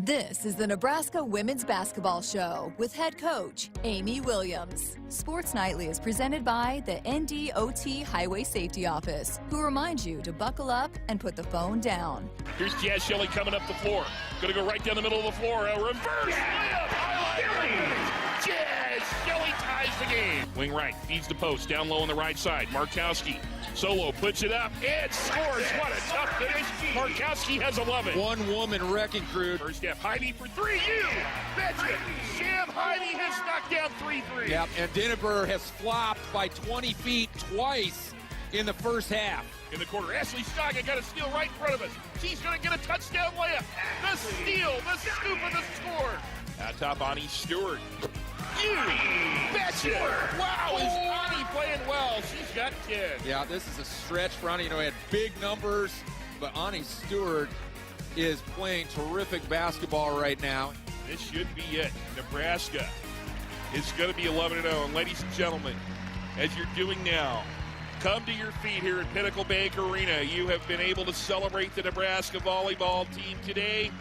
This is the Nebraska Women's Basketball Show with head coach Amy Williams. Sports Nightly is presented by the NDOT Highway Safety Office, who reminds you to buckle up and put the phone down. Here's Jazz Shelley coming up the floor. Going to go right down the middle of the floor. A reverse layup. Highlight. Jazz Shelley ties the game. Wing right, feeds the post. Down low on the right side. Markowski. Solo puts it up and scores. What a tough finish. Markowski has 11. One-woman wrecking crew. First step, Heide for three. You betcha. Sam Heide has knocked down 3 threes. Yep, and Denver has flopped by 20 feet twice in the first half. In the quarter, Ashley Staga got a steal right in front of us. She's going to get a touchdown layup. The steal, the scoop of the score. At top, Ani Stewart. You betcha. Wow, is Ani playing well? She's got 10. Yeah, this is a stretch for Ani. You know, he had big numbers, but Ani Stewart is playing terrific basketball right now. This should be it. Nebraska is going to be 11-0. And ladies and gentlemen, as you're doing now, come to your feet here at Pinnacle Bank Arena. You have been able to celebrate the Nebraska volleyball team today.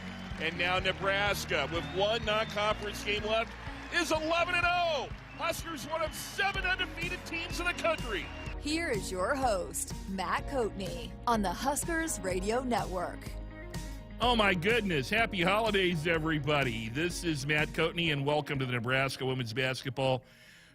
And now Nebraska, with one non-conference game left, is 11-0. Huskers, one of 7 undefeated teams in the country. Here is your host, Matt Coatney, on the Huskers Radio Network. Oh, my goodness. Happy holidays, everybody. This is Matt Coatney, and welcome to the Nebraska Women's Basketball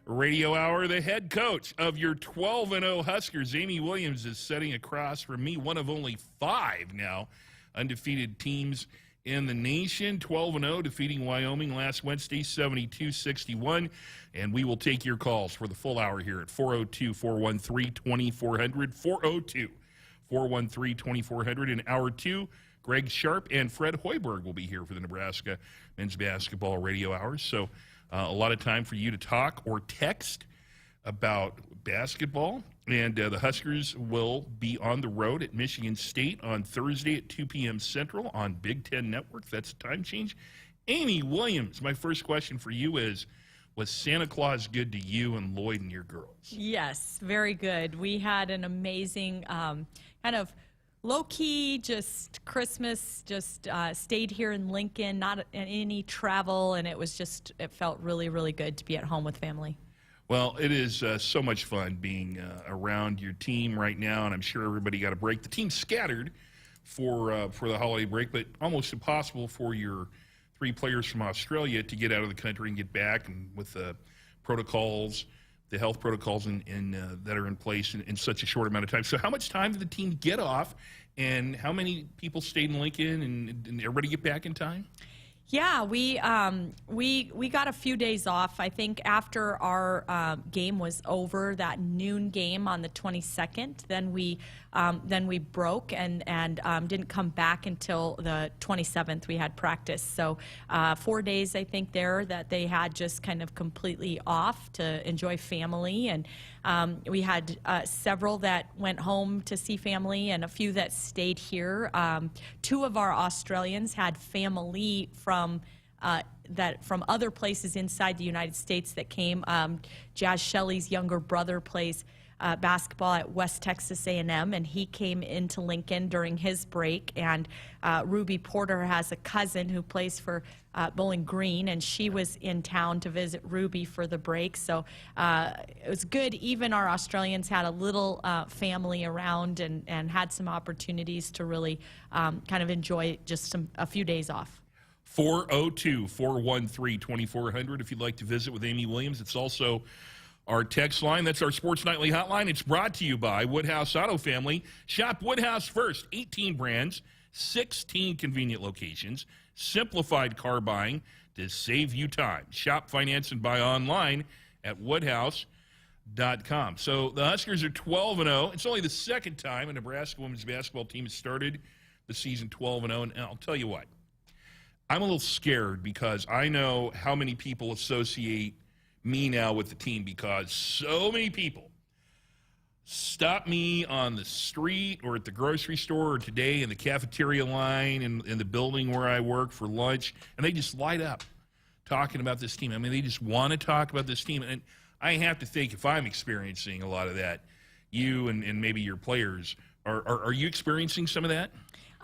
Radio Hour. The head coach of your 12-0 Huskers, Amy Williams, is sitting across from me, one of only 5 now undefeated teams in the nation. 12-0, defeating Wyoming last Wednesday, 72-61. And we will take your calls for the full hour here at 402-413-2400. 402-413-2400. In hour 2, Greg Sharpe and Fred Hoiberg will be here for the Nebraska Men's Basketball Radio Hour. So a lot of time for you to talk or text about basketball. And the Huskers will be on the road at Michigan State on Thursday at 2 p.m. Central on Big Ten Network. That's a time change. Amy Williams, my first question for you is, was Santa Claus good to you and Lloyd and your girls? Yes, very good. We had an amazing kind of low-key, just Christmas, just stayed here in Lincoln, not any travel, and it felt really, really good to be at home with family. Well, it is so much fun being around your team right now, and I'm sure everybody got a break. The team's scattered for the holiday break, but almost impossible for your 3 players from Australia to get out of the country and get back, and with the protocols, the health protocols that are in place in such a short amount of time. So how much time did the team get off, and how many people stayed in Lincoln, and everybody get back in time? Yeah, we got a few days off. I think after our game was over, that noon game on the 22nd, then we broke and didn't come back until the 27th. We had practice, so 4 days I think there that they had just kind of completely off to enjoy family, and we had several that went home to see family and a few that stayed here. 2 of our Australians had family from other places inside the United States that came. Jazz Shelley's younger brother plays basketball at West Texas A&M, and he came into Lincoln during his break. And Ruby Porter has a cousin who plays for Bowling Green, and she was in town to visit Ruby for the break. So it was good. Even our Australians had a little family around and had some opportunities to really kind of enjoy just a few days off. 402-413-2400 if you'd like to visit with Amy Williams. It's also our text line. That's our Sports Nightly hotline. It's brought to you by Woodhouse Auto Family. Shop Woodhouse first. 18 brands, 16 convenient locations, simplified car buying to save you time. Shop, finance, and buy online at woodhouse.com. So the Huskers are 12-0. It's only the second time a Nebraska women's basketball team has started the season 12-0. And I'll tell you what, I'm a little scared because I know how many people associate me now with the team, because so many people stop me on the street or at the grocery store or today in the cafeteria line in the building where I work for lunch, and they just light up talking about this team. I mean, they just want to talk about this team. And I have to think, if I'm experiencing a lot of that, you and maybe your players, are you experiencing some of that?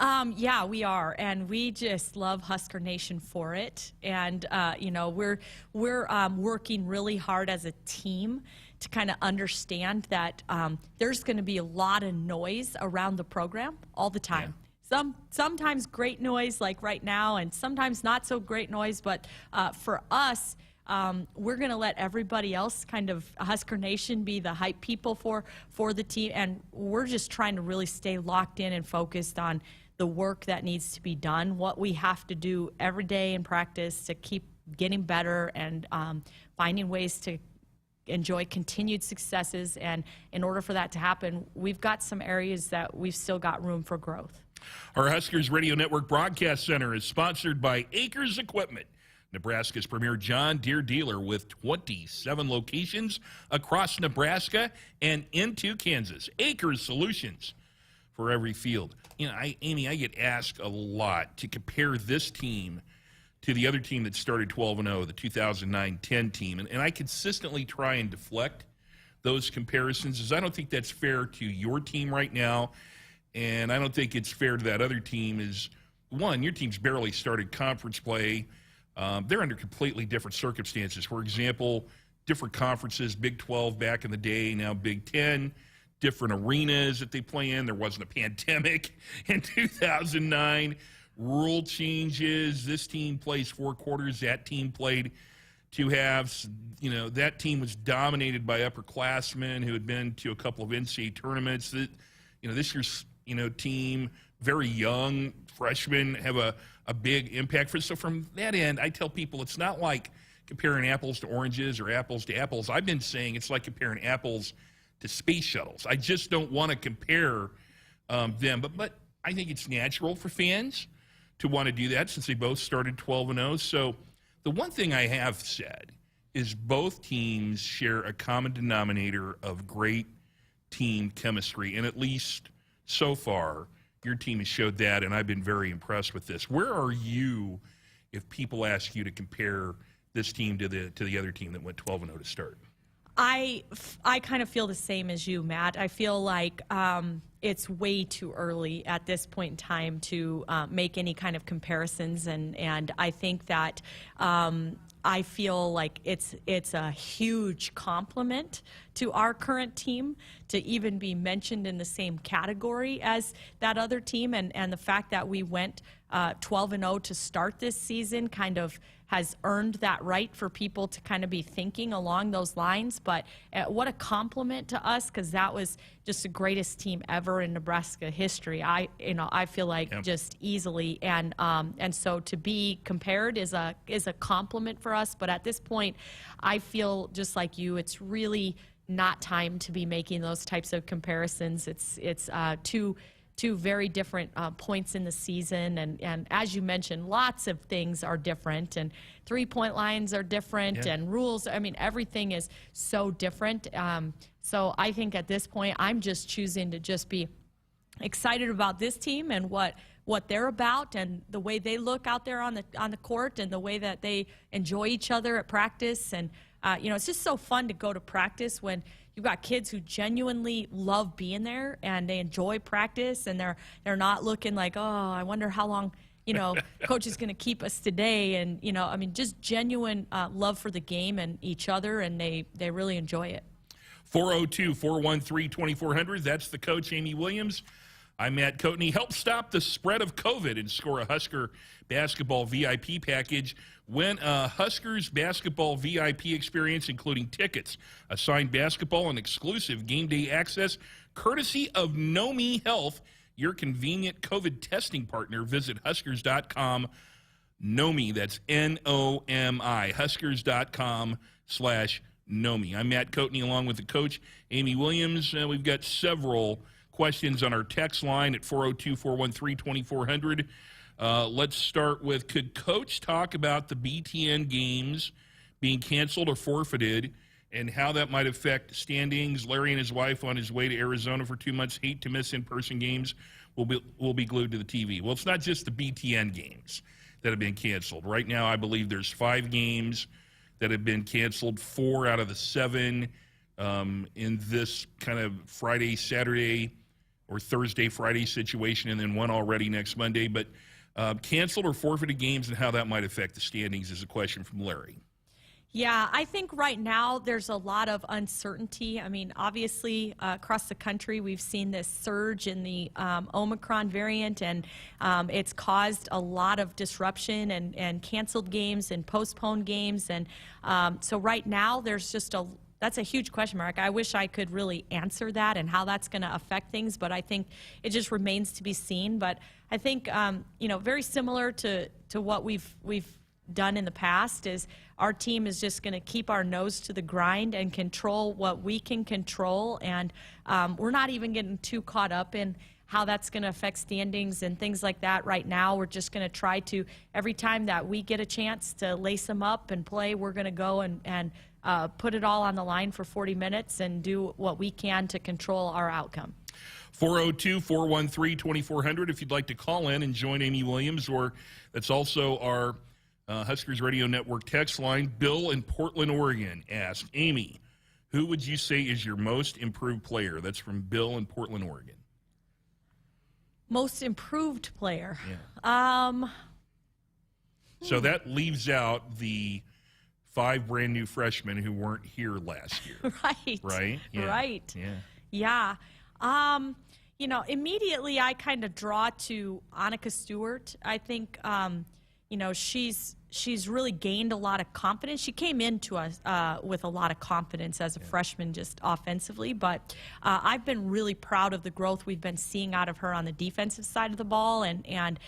Yeah, we are, and we just love Husker Nation for it. And we're working really hard as a team to kind of understand that there's going to be a lot of noise around the program all the time. Yeah. Sometimes great noise, like right now, and sometimes not so great noise. But for us, we're going to let everybody else, kind of Husker Nation, be the hype people for the team, and we're just trying to really stay locked in and focused on the work that needs to be done, what we have to do every day in practice to keep getting better and finding ways to enjoy continued successes. And in order for that to happen, we've got some areas that we've still got room for growth. Our Huskers Radio Network Broadcast Center is sponsored by Acres Equipment, Nebraska's premier John Deere dealer with 27 locations across Nebraska and into Kansas. Acres Solutions for every field. Amy, I get asked a lot to compare this team to the other team that started 12-0, the 2009-10 team. And I consistently try and deflect those comparisons, as I don't think that's fair to your team right now. And I don't think it's fair to that other team. One, your team's barely started conference play. They're under completely different circumstances. For example, different conferences, Big 12 back in the day, now Big 10. Different arenas that they play in. There wasn't a pandemic in 2009. Rule changes. This team plays 4 quarters. That team played 2 halves. That team was dominated by upperclassmen who had been to a couple of NCAA tournaments. This year's team, very young freshmen, have a big impact. So from that end, I tell people it's not like comparing apples to oranges or apples to apples. I've been saying it's like comparing apples to space shuttles. I just don't want to compare them. But I think it's natural for fans to want to do that since they both started 12-0. So the one thing I have said is both teams share a common denominator of great team chemistry. And at least so far, your team has showed that, and I've been very impressed with this. Where are you if people ask you to compare this team to the other team that went 12-0 to start? I kind of feel the same as you, Matt. I feel like it's way too early at this point in time to make any kind of comparisons, and I think that I feel like it's a huge compliment to our current team to even be mentioned in the same category as that other team, and the fact that we went 12-0 to start this season kind of has earned that right for people to kind of be thinking along those lines. But what a compliment to us, because that was just the greatest team ever in Nebraska history. I feel like just easily, and so to be compared is a compliment for us. But at this point, I feel just like you. It's really not time to be making those types of comparisons. It's two very different points in the season, and as you mentioned, lots of things are different, and 3-point lines are different, and rules. I mean, everything is so different. So I think at this point, I'm just choosing to just be excited about this team and what they're about, and the way they look out there on the court, and the way that they enjoy each other at practice. And it's just so fun to go to practice when you've got kids who genuinely love being there and they enjoy practice, and they're not looking like, oh, I wonder how long coach is going to keep us today. And just genuine love for the game and each other, and they really enjoy it. 402-413-2400. That's the coach, Amy Williams. I'm Matt Coatney. Help stop the spread of COVID and score a Husker basketball VIP package. Win a Huskers basketball VIP experience, including tickets, a signed basketball, and exclusive game day access, courtesy of Nomi Health, your convenient COVID testing partner. Visit Huskers.com. Nomi, that's N-O-M-I, Huskers.com/Nomi. I'm Matt Coatney, along with the coach, Amy Williams. We've got several questions on our text line at 402-413-2400. Let's start with, could Coach talk about the BTN games being canceled or forfeited and how that might affect standings? Larry and his wife on his way to Arizona for 2 months hate to miss in-person games. Will be glued to the TV. Well, it's not just the BTN games that have been canceled. Right now, I believe there's 5 games that have been canceled, 4 out of the 7 in this kind of Friday, Saturday or Thursday, Friday situation, and then one already next Monday. But canceled or forfeited games and how that might affect the standings is a question from Larry. Yeah, I think right now there's a lot of uncertainty. I mean, obviously, across the country, we've seen this surge in the Omicron variant, and it's caused a lot of disruption and canceled games and postponed games. And so right now, there's just that's a huge question mark. I wish I could really answer that and how that's going to affect things, but I think it just remains to be seen. But I think, very similar to what we've done in the past is our team is just going to keep our nose to the grind and control what we can control. And we're not even getting too caught up in how that's going to affect standings and things like that right now. We're just going to try to, every time that we get a chance to lace them up and play, we're going to go and put it all on the line for 40 minutes and do what we can to control our outcome. 402-413-2400 if you'd like to call in and join Amy Williams, or that's also our Huskers Radio Network text line. Bill in Portland, Oregon asked, Amy, who would you say is your most improved player? That's from Bill in Portland, Oregon. Most improved player? Yeah. So that leaves out the 5 brand new freshmen who weren't here last year. Right. Right? Yeah. Right. Yeah. Immediately I kind of draw to Annika Stewart. I think, she's really gained a lot of confidence. She came into us with a lot of confidence as a freshman just offensively, but I've been really proud of the growth we've been seeing out of her on the defensive side of the ball and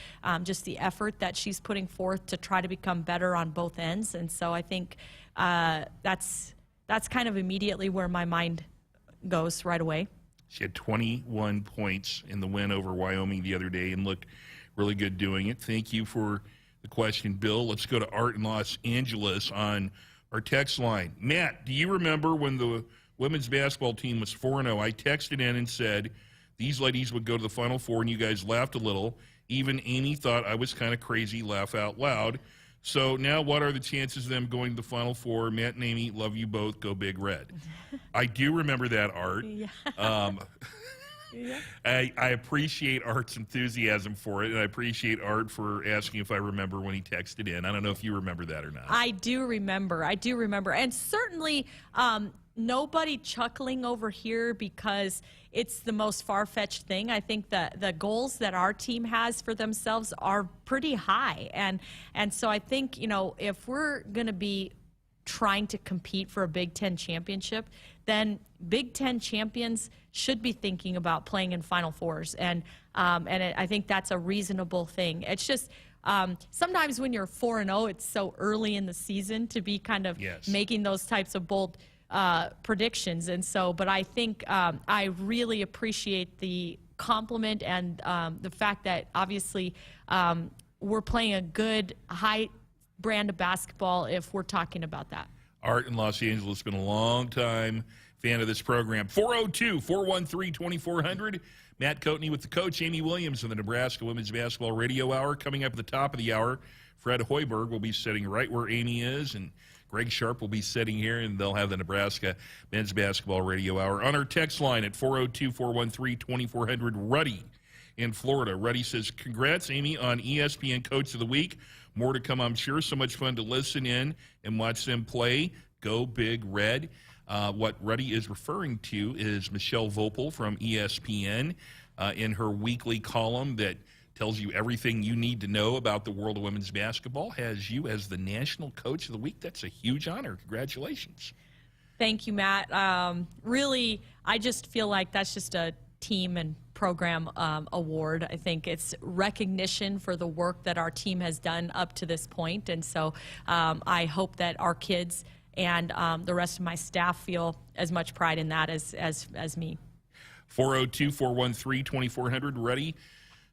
just the effort that she's putting forth to try to become better on both ends. And so I think that's kind of immediately where my mind goes right away. She had 21 points in the win over Wyoming the other day and looked really good doing it. Thank you for the question, Bill. Let's go to Art in Los Angeles on our text line. Matt, do you remember when the women's basketball team was 4-0? I texted in and said these ladies would go to the Final Four, and you guys laughed a little. Even Amy thought I was kind of crazy, laugh out loud. So now what are the chances of them going to the Final Four? Matt and Amy, love you both. Go Big Red. I do remember that, Art. Yeah. I appreciate Art's enthusiasm for it, and I appreciate Art for asking if I remember when he texted in. I don't know if you remember that or not. I do remember. And certainly nobody chuckling over here because it's the most far-fetched thing. I think that the goals that our team has for themselves are pretty high. And so I think, if we're going to be trying to compete for a Big Ten championship, then Big Ten champions should be thinking about playing in Final Fours, and I think that's a reasonable thing. It's just sometimes when you're 4-0, it's so early in the season to be kind of making those types of bold predictions, and so. But I think I really appreciate the compliment and the fact that obviously we're playing a good high brand of basketball if we're talking about that. Art in Los Angeles, been a long time fan of this program. 402-413-2400. Matt Coatney with the coach, Amy Williams, on the Nebraska Women's Basketball Radio Hour. Coming up at the top of the hour, Fred Hoiberg will be sitting right where Amy is, and Greg Sharpe will be sitting here, and they'll have the Nebraska Men's Basketball Radio Hour. On our text line at 402-413-2400, Ruddy in Florida. Ruddy says, congrats, Amy, on ESPN Coach of the Week. More to come, I'm sure. So much fun to listen in and watch them play. Go Big Red. What Ruddy is referring to is Michelle Vopel from ESPN in her weekly column that tells you everything you need to know about the world of women's basketball, has you as the National Coach of the Week. That's a huge honor. Congratulations. Thank you, Matt. Really, I just feel like that's just a team and program award. I think it's recognition for the work that our team has done up to this point, and so I hope that our kids and the rest of my staff feel as much pride in that as me. 402-413-2400. Ready?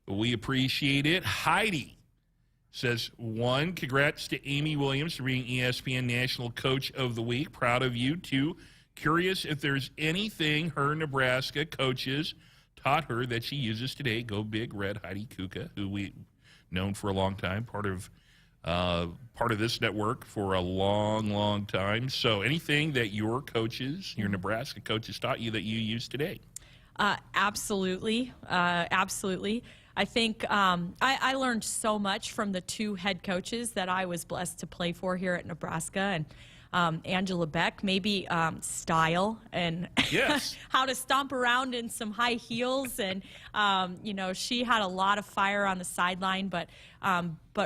We appreciate it. Heidi says, 1, congrats to Amy Williams for being ESPN National Coach of the Week. Proud of you. 2, curious if there's anything her Nebraska coaches taught her that she uses today. Go Big Red. Heidi Kuka, who we known for a long time, part of this network for a long, long time. So anything that your coaches, your Nebraska coaches, taught you that you use today? Absolutely. Absolutely. I think I learned so much from the two head coaches that I was blessed to play for here at Nebraska. And Angela Beck, maybe style and Yes. how to stomp around in some high heels. And, she had a lot of fire on the sideline. But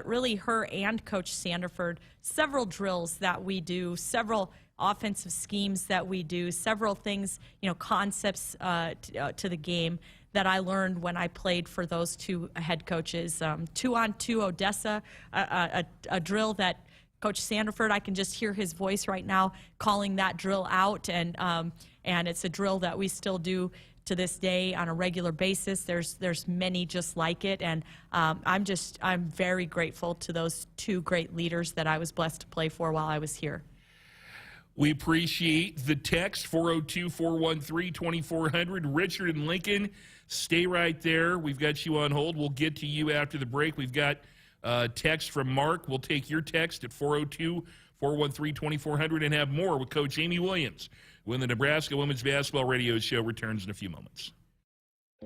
really her and Coach Sandiford, several drills that we do, several offensive schemes that we do, several things, concepts to the game that I learned when I played for those two head coaches. 2-on-2 Odessa, a drill that Coach Sandiford, I can just hear his voice right now calling that drill out, and it's a drill that we still do to this day on a regular basis. There's many just like it, and I'm very grateful to those two great leaders that I was blessed to play for while I was here. We appreciate the text, 402-413-2400. Richard and Lincoln, stay right there. We've got you on hold. We'll get to you after the break. We've got text from Mark. We'll take your text at 402-413-2400 and have more with Coach Amy Williams when the Nebraska Women's Basketball Radio Show returns in a few moments.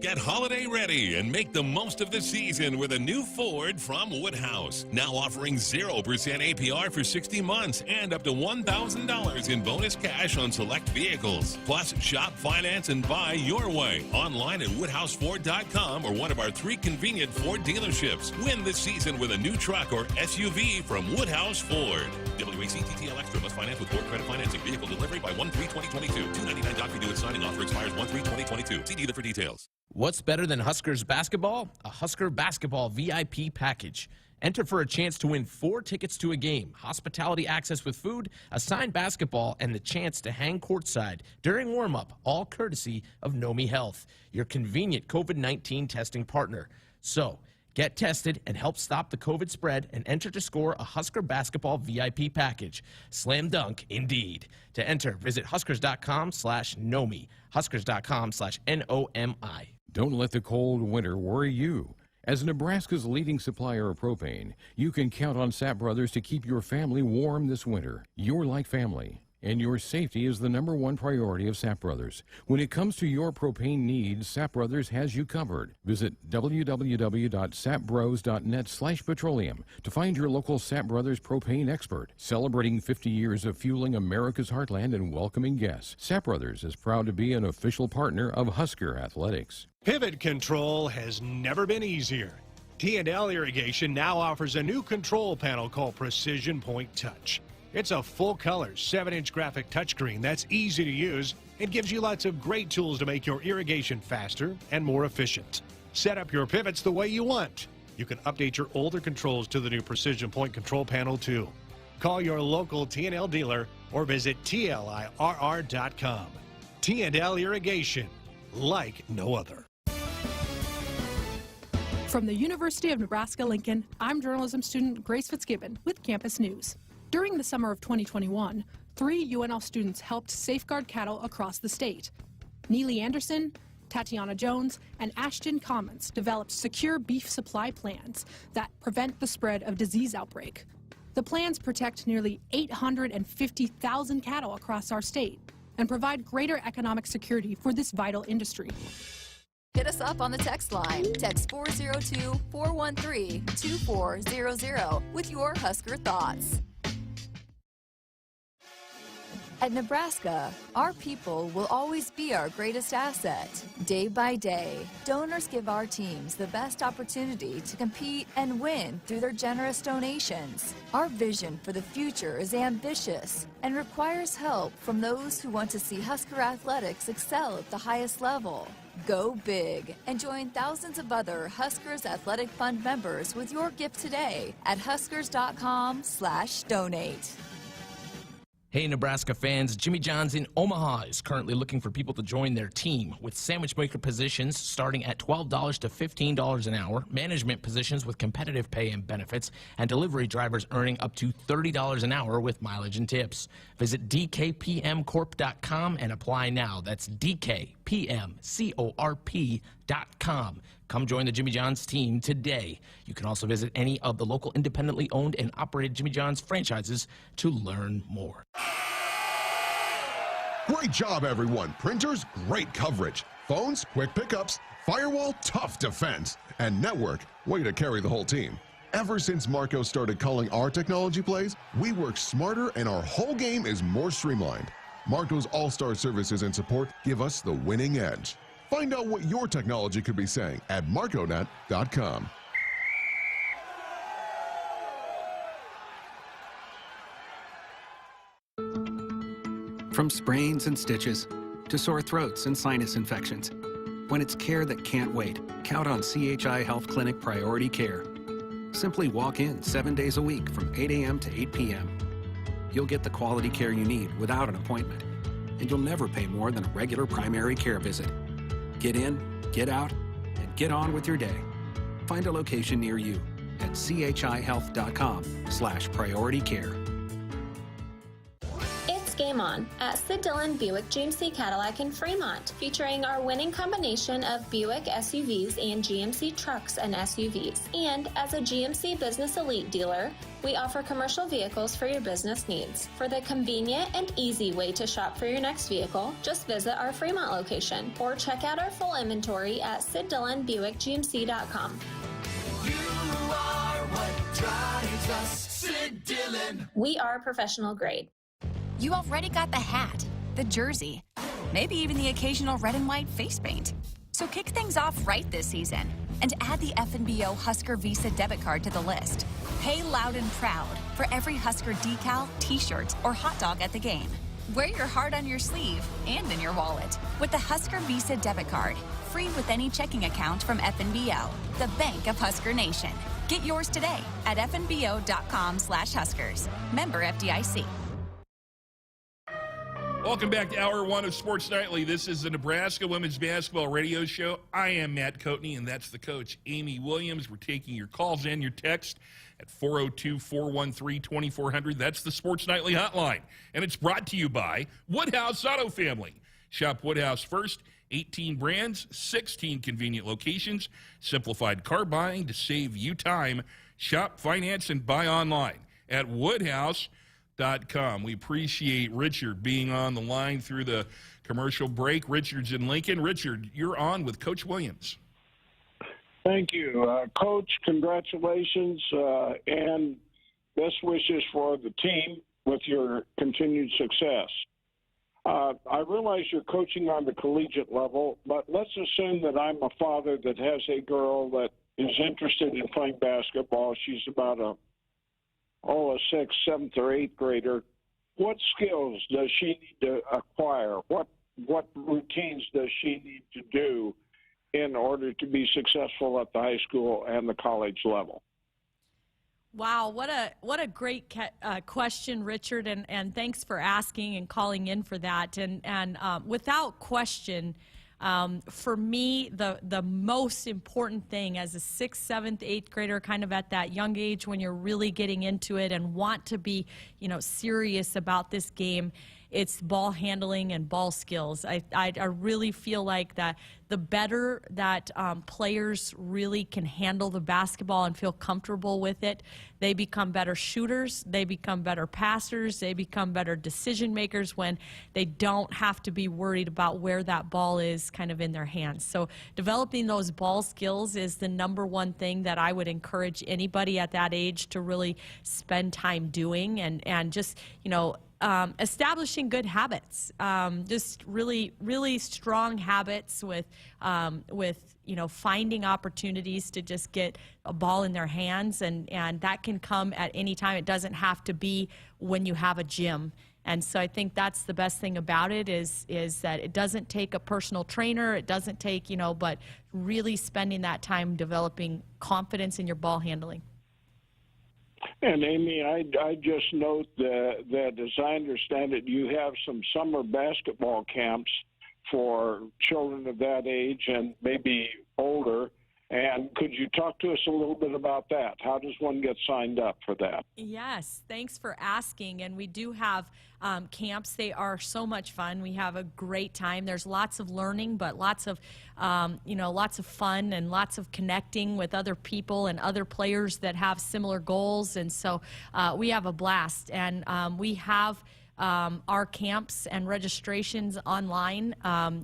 Get holiday ready and make the most of the season with a new Ford from Woodhouse. Now offering 0% APR for 60 months and up to $1,000 in bonus cash on select vehicles. Plus, shop, finance, and buy your way online at WoodhouseFord.com or one of our 3 convenient Ford dealerships. Win the season with a new truck or SUV from Woodhouse Ford. WACTTL Extra must finance with Ford Credit Financing. Vehicle delivery by 1/3/2022. $299 doc fee due at signing. Offer expires 1/3/2022. See dealer for details. What's better than Huskers basketball? A Husker basketball VIP package. Enter for a chance to win 4 tickets to a game, hospitality access with food, a signed basketball, and the chance to hang courtside during warm-up, all courtesy of Nomi Health, your convenient COVID-19 testing partner. So, get tested and help stop the COVID spread and enter to score a Husker basketball VIP package. Slam dunk, indeed. To enter, visit huskers.com/Nomi, huskers.com/NOMI. Don't let the cold winter worry you. As Nebraska's leading supplier of propane, you can count on Sapp Brothers to keep your family warm this winter. You're like family, and your safety is the #1 priority of Sapp Brothers. When it comes to your propane needs, Sapp Brothers has you covered. Visit www.sappbros.net/petroleum to find your local Sapp Brothers propane expert. Celebrating 50 years of fueling America's heartland and welcoming guests, Sapp Brothers is proud to be an official partner of Husker Athletics. Pivot control has never been easier. T&L Irrigation now offers a new control panel called Precision Point Touch. It's a full-color 7-inch graphic touchscreen that's easy to use and gives you lots of great tools to make your irrigation faster and more efficient. Set up your pivots the way you want. You can update your older controls to the new Precision Point control panel too. Call your local T&L dealer or visit TLIRR.com. T&L Irrigation, like no other. From the University of Nebraska-Lincoln, I'm journalism student Grace Fitzgibbon with Campus News. During the summer of 2021, 3 UNL students helped safeguard cattle across the state. Neely Anderson, Tatiana Jones, and Ashton Commons developed secure beef supply plans that prevent the spread of disease outbreak. The plans protect nearly 850,000 cattle across our state and provide greater economic security for this vital industry. Hit us up on the text line. Text 402-413-2400 with your Husker thoughts. At Nebraska, our people will always be our greatest asset. Day by day, donors give our teams the best opportunity to compete and win through their generous donations. Our vision for the future is ambitious and requires help from those who want to see Husker athletics excel at the highest level. Go big and join thousands of other Huskers Athletic Fund members with your gift today at huskers.com/donate. Hey, Nebraska fans, Jimmy John's in Omaha is currently looking for people to join their team with sandwich maker positions starting at $12 to $15 an hour, management positions with competitive pay and benefits, and delivery drivers earning up to $30 an hour with mileage and tips. Visit dkpmcorp.com and apply now. That's dkpmcorp.com. Come join the Jimmy John's team today. You can also visit any of the local independently owned and operated Jimmy John's franchises to learn more. Great job, everyone. Printers, great coverage. Phones, quick pickups. Firewall, tough defense. And network, way to carry the whole team. Ever since Marco started calling our technology plays, we work smarter and our whole game is more streamlined. Marco's all-star services and support give us the winning edge. Find out what your technology could be saying at marconet.com. From sprains and stitches to sore throats and sinus infections, when it's care that can't wait, count on CHI Health Clinic Priority Care. Simply walk in 7 days a week from 8 a.m. to 8 p.m. You'll get the quality care you need without an appointment, and you'll never pay more than a regular primary care visit. Get in, get out, and get on with your day. Find a location near you at chihealth.com/priority care. Game On at Sid Dillon Buick GMC Cadillac in Fremont, featuring our winning combination of Buick SUVs and GMC trucks and SUVs. And as a GMC Business Elite dealer, we offer commercial vehicles for your business needs. For the convenient and easy way to shop for your next vehicle, just visit our Fremont location or check out our full inventory at SidDillonBuickGMC.com. You are what drives us, Sid Dillon. We are professional grade. You already got the hat, the jersey, maybe even the occasional red and white face paint. So kick things off right this season and add the FNBO Husker Visa debit card to the list. Pay loud and proud for every Husker decal, t-shirt, or hot dog at the game. Wear your heart on your sleeve and in your wallet with the Husker Visa debit card, free with any checking account from FNBO, the bank of Husker Nation. Get yours today at fnbo.com/Huskers. Member FDIC. Welcome back to Hour 1 of Sports Nightly. This is the Nebraska Women's Basketball Radio Show. I am Matt Coatney, and that's the coach, Amy Williams. We're taking your calls and your text at 402-413-2400. That's the Sports Nightly hotline, and it's brought to you by Woodhouse Auto Family. Shop Woodhouse first, 18 brands, 16 convenient locations, simplified car buying to save you time. Shop, finance, and buy online at Woodhouse.com. We appreciate Richard being on the line through the commercial break. Richard's in Lincoln. Richard, you're on with Coach Williams. Thank you. Coach, congratulations and best wishes for the team with your continued success. I realize you're coaching on the collegiate level, but let's assume that I'm a father that has a girl that is interested in playing basketball. She's about a 6th, 7th, or 8th grader. What skills does she need to acquire? What routines does she need to do in order to be successful at the high school and the college level? Wow, what a great question, Richard, and thanks for asking and calling in for that. And without question, for me, the most important thing as a 6th, 7th, 8th grader, kind of at that young age when you're really getting into it and want to be, serious about this game, it's ball handling and ball skills. I really feel like that the better that players really can handle the basketball and feel comfortable with it, they become better shooters, they become better passers, they become better decision makers when they don't have to be worried about where that ball is kind of in their hands. So developing those ball skills is the number one thing that I would encourage anybody at that age to really spend time doing, and just, establishing good habits, just really strong habits with finding opportunities to just get a ball in their hands, and that can come at any time. It doesn't have to be when you have a gym. And so I think that's the best thing about it is that it doesn't take a personal trainer. It doesn't take, but really spending that time developing confidence in your ball handling. And Amy, I just note that as I understand it, you have some summer basketball camps for children of that age and maybe older. And could you talk to us a little bit about that? How does one get signed up for that? Yes, thanks for asking. And we do have camps. They are so much fun. We have a great time. There's lots of learning, but lots of fun and lots of connecting with other people and other players that have similar goals. And so we have a blast. And we have our camps and registrations online.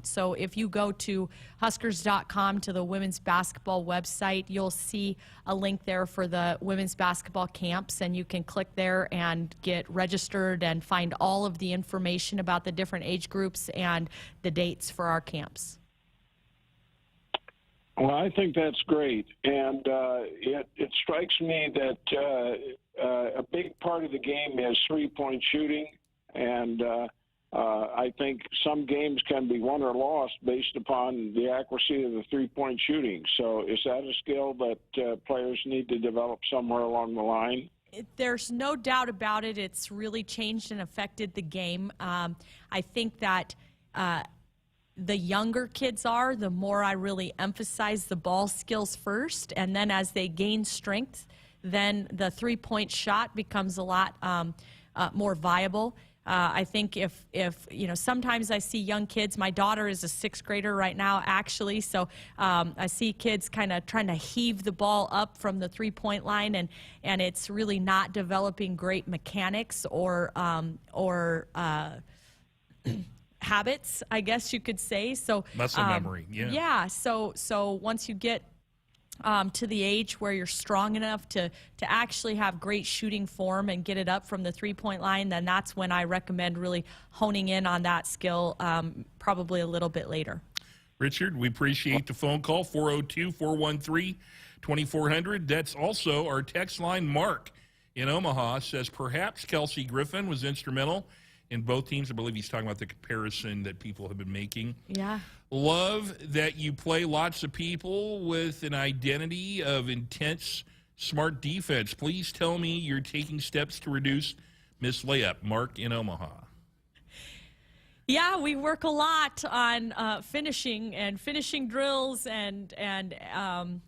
So if you go to Huskers.com to the women's basketball website, you'll see a link there for the women's basketball camps, and you can click there and get registered and find all of the information about the different age groups and the dates for our camps. Well, I think that's great, and it strikes me that a big part of the game is three-point shooting, and I think some games can be won or lost based upon the accuracy of the three-point shooting. So is that a skill that players need to develop somewhere along the line? There's no doubt about it. It's really changed and affected the game. I think that the younger kids are, the more I really emphasize the ball skills first, and then as they gain strength, then the three-point shot becomes a lot more viable. I think if you know, sometimes I see young kids. My daughter is a sixth grader right now, actually, so I see kids kind of trying to heave the ball up from the three-point line, and it's really not developing great mechanics or habits, I guess you could say. So muscle memory, yeah. Yeah. So once you get to the age where you're strong enough to actually have great shooting form and get it up from the three-point line, then that's when I recommend really honing in on that skill, probably a little bit later. Richard, we appreciate the phone call, 402-413-2400. That's also our text line. Mark in Omaha says perhaps Kelsey Griffin was instrumental in both teams. I believe he's talking about the comparison that people have been making. Yeah. Love that you play lots of people with an identity of intense, smart defense. Please tell me you're taking steps to reduce missed layup. Mark in Omaha. Yeah, we work a lot on finishing drills and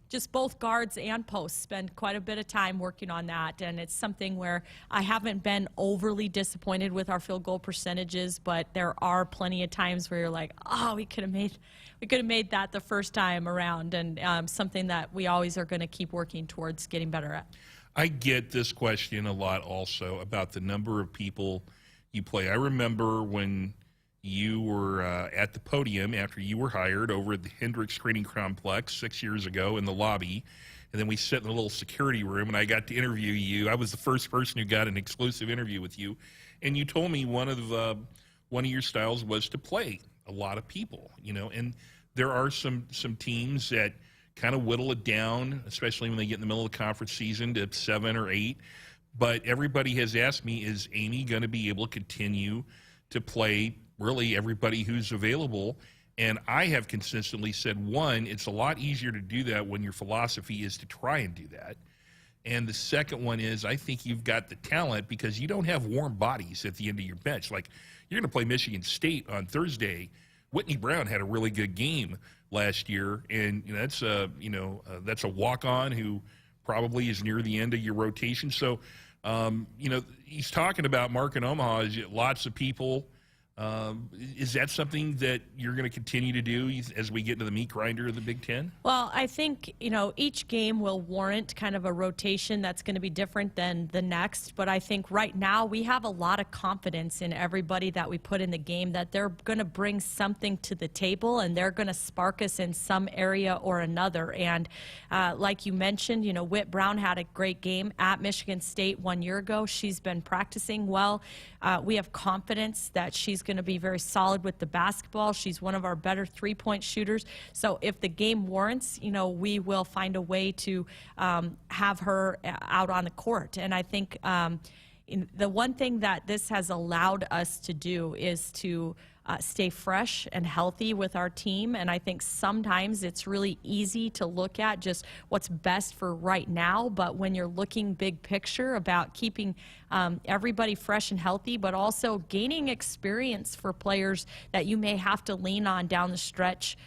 just both guards and posts. Spend quite a bit of time working on that, and it's something where I haven't been overly disappointed with our field goal percentages, but there are plenty of times where you're like, oh, we could have made that the first time around, and something that we always are going to keep working towards getting better at. I get this question a lot also about the number of people you play. I remember when you were at the podium after you were hired over at the Hendricks Training Complex 6 years ago in the lobby, and then we sat in a little security room, and I got to interview you. I was the first person who got an exclusive interview with you, and you told me one of your styles was to play a lot of people, you know, and there are some teams that kind of whittle it down, especially when they get in the middle of the conference season, to 7 or 8. But everybody has asked me, is Amy going to be able to continue to play really everybody who's available? And I have consistently said, one, it's a lot easier to do that when your philosophy is to try and do that. And the second one is, I think you've got the talent because you don't have warm bodies at the end of your bench. Like, you're going to play Michigan State on Thursday. Whitney Brown had a really good game last year, and that's a walk-on who probably is near the end of your rotation. So, he's talking about Mark in Omaha, is lots of people. Is that something that you're going to continue to do as we get into the meat grinder of the Big Ten? Well, I think, each game will warrant kind of a rotation that's going to be different than the next. But I think right now we have a lot of confidence in everybody that we put in the game, that they're going to bring something to the table and they're going to spark us in some area or another. And like you mentioned, Whit Brown had a great game at Michigan State 1 year ago. She's been practicing well. We have confidence that she's going to be very solid with the basketball. She's one of our better three-point shooters. So if the game warrants, we will find a way to have her out on the court. And I think the one thing that this has allowed us to do is to stay fresh and healthy with our team. And I think sometimes it's really easy to look at just what's best for right now. But when you're looking big picture about keeping everybody fresh and healthy, but also gaining experience for players that you may have to lean on down the stretch,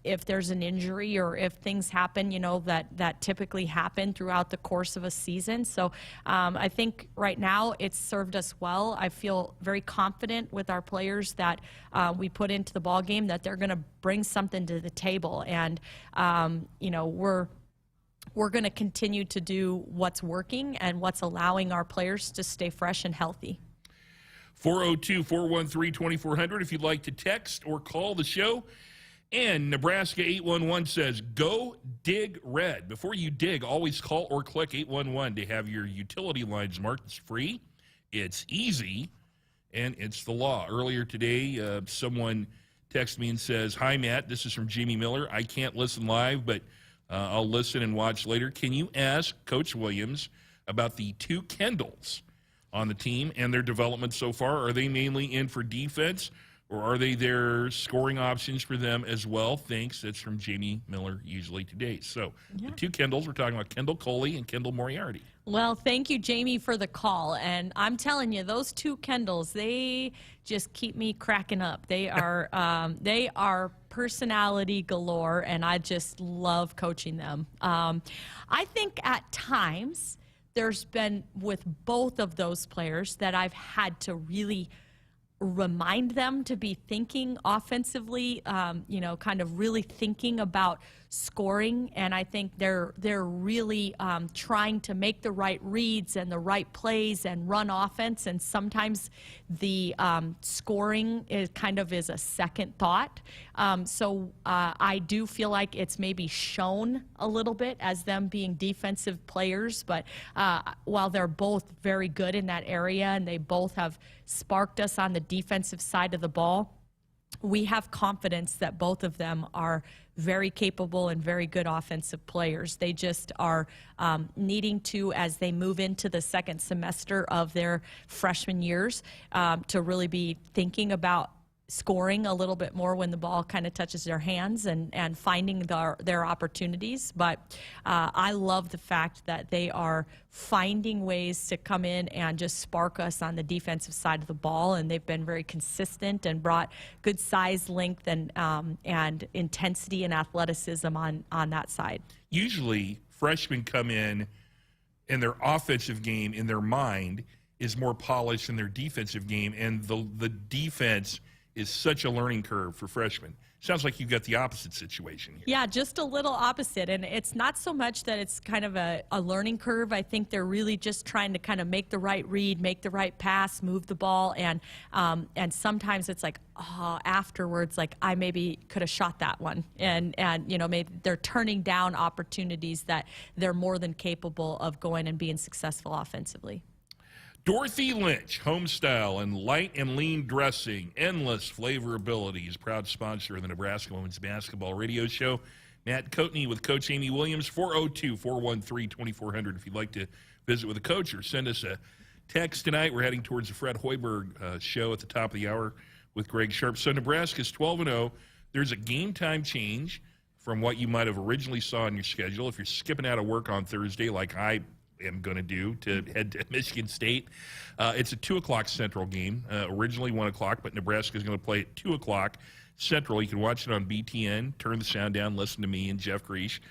if there's an injury or if things happen, that typically happen throughout the course of a season. So I think right now it's served us well. I feel very confident with our players that we put into the ball game, that they're going to bring something to the table. And, we're going to continue to do what's working and what's allowing our players to stay fresh and healthy. 402-413-2400 if you'd like to text or call the show. And Nebraska 811 says, go dig red. Before you dig, always call or click 811 to have your utility lines marked. It's free, it's easy, and it's the law. Earlier today, someone texted me and says, hi, Matt, this is from Jamie Miller. I can't listen live, but I'll listen and watch later. Can you ask Coach Williams about the two Kendalls on the team and their development so far? Are they mainly in for defense, or are they their scoring options for them as well? Thanks. That's from Jamie Miller, usually today. So the two Kendalls, we're talking about Kendall Coley and Kendall Moriarty. Well, thank you, Jamie, for the call. And I'm telling you, those two Kendalls, they just keep me cracking up. They are personality galore, and I just love coaching them. I think at times there's been, with both of those players, that I've had to really remind them to be thinking offensively, kind of really thinking about scoring. And I think they're really trying to make the right reads and the right plays and run offense. And sometimes the scoring is a second thought. So I do feel like it's maybe shown a little bit as them being defensive players. But while they're both very good in that area and they both have sparked us on the defensive side of the ball, we have confidence that both of them are very capable and very good offensive players. They just are needing to, as they move into the second semester of their freshman years, to really be thinking about scoring a little bit more when the ball kind of touches their hands and finding their opportunities. But I love the fact that they are finding ways to come in and just spark us on the defensive side of the ball, and they've been very consistent and brought good size, length, and intensity and athleticism on that side. Usually Freshmen come in and their offensive game in their mind is more polished than their defensive game, and the defense is such a learning curve for freshmen. Sounds like you've got the opposite situation here. Yeah, just a little opposite. And it's not so much that it's kind of a learning curve. I think they're really just trying to kind of make the right read, make the right pass, move the ball. And sometimes it's like, afterwards, like, I maybe could have shot that one. And maybe they're turning down opportunities that they're more than capable of going and being successful offensively. Dorothy Lynch, Homestyle and Light and Lean Dressing, endless flavorabilities, proud sponsor of the Nebraska Women's Basketball Radio Show. Matt Coatney with Coach Amy Williams, 402-413-2400 if you'd like to visit with a coach or send us a text tonight. We're heading towards the Fred Hoiberg show at the top of the hour with Greg Sharpe. So Nebraska's 12-0. There's a game time change from what you might have originally saw on your schedule. If you're skipping out of work on Thursday like I am going to do to head to Michigan State. It's a 2 o'clock Central game, originally 1 o'clock, but Nebraska is going to play at 2 o'clock Central. You can watch it on BTN, turn the sound down, listen to me and Jeff Griesch.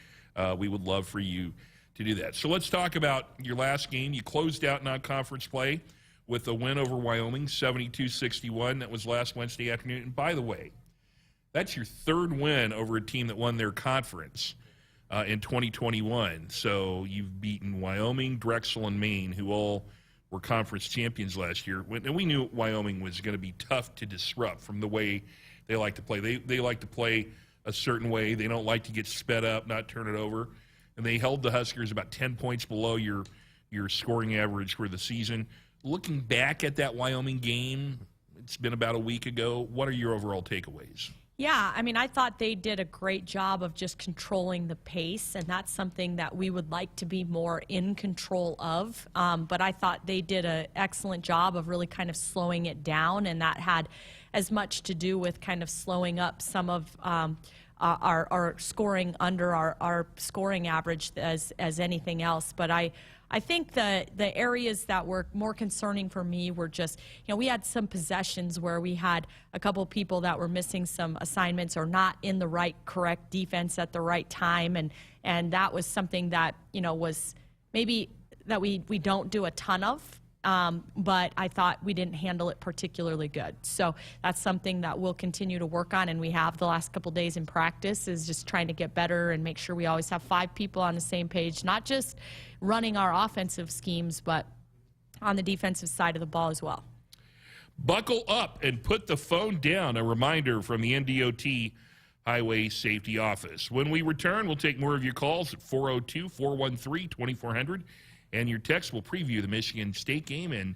We would love for you to do that. So let's talk about your last game. You closed out non-conference play with a win over Wyoming, 72-61. That was last Wednesday afternoon. And by the way, that's your third win over a team that won their conference in 2021. So you've beaten Wyoming, Drexel, and Maine, who all were conference champions last year. And we knew Wyoming was going to be tough to disrupt from the way they like to play. They like to play a certain way. They don't like to get sped up, not turn it over. And they held the Huskers about 10 points below your scoring average for the season. Looking back at that Wyoming game, it's been about a week ago. What are your overall takeaways? Yeah, I mean, I thought they did a great job of just controlling the pace, and that's something that we would like to be more in control of. But I thought they did an excellent job of really kind of slowing it down, and that had as much to do with kind of slowing up some of our scoring under our scoring average as anything else. But I think the areas that were more concerning for me were just, we had some possessions where we had a couple of people that were missing some assignments or not in the correct defense at the right time. And that was something that, was maybe that we don't do a ton of. But I thought we didn't handle it particularly good. So that's something that we'll continue to work on, and we have the last couple days in practice, is just trying to get better and make sure we always have 5 people on the same page, not just running our offensive schemes, but on the defensive side of the ball as well. Buckle up and put the phone down. A reminder from the NDOT Highway Safety Office. When we return, we'll take more of your calls at 402-413-2400, and your text will preview the Michigan State game and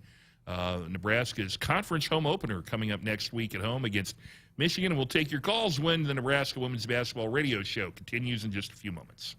Nebraska's conference home opener coming up next week at home against Michigan. And we'll take your calls when the Nebraska Women's Basketball Radio Show continues in just a few moments.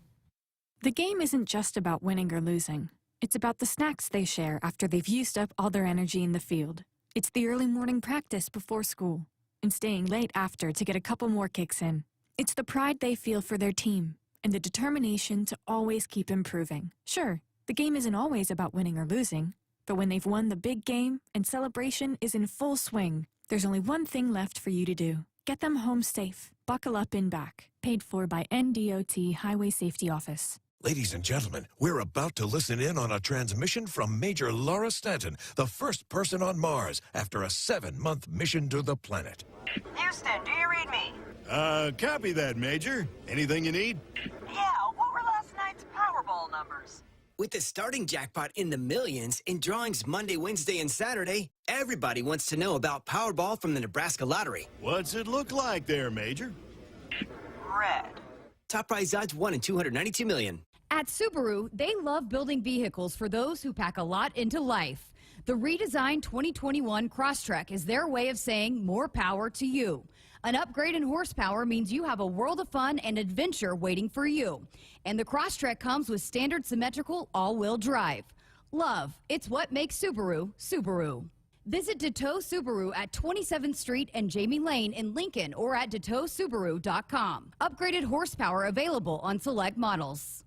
The game isn't just about winning or losing. It's about the snacks they share after they've used up all their energy in the field. It's the early morning practice before school and staying late after to get a couple more kicks in. It's the pride they feel for their team and the determination to always keep improving. Sure, the game isn't always about winning or losing, but when they've won the big game and celebration is in full swing, there's only one thing left for you to do. Get them home safe. Buckle up in back. Paid for by NDOT Highway Safety Office. Ladies and gentlemen, we're about to listen in on a transmission from Major Laura Stanton, the first person on Mars after a 7-month mission to the planet. Houston, do you read me? Copy that, Major. Anything you need? Yeah, what were last night's Powerball numbers? With the starting jackpot in the millions in drawings Monday, Wednesday, and Saturday, everybody wants to know about Powerball from the Nebraska Lottery. What's it look like there, Major? Red. Top prize odds 1 in 292 million. At Subaru, they love building vehicles for those who pack a lot into life. The redesigned 2021 Crosstrek is their way of saying more power to you. An upgrade in horsepower means you have a world of fun and adventure waiting for you. And the Crosstrek comes with standard symmetrical all-wheel drive. Love, it's what makes Subaru, Subaru. Visit DeTow Subaru at 27th Street and Jamie Lane in Lincoln or at DeTowSubaru.com. Upgraded horsepower available on select models.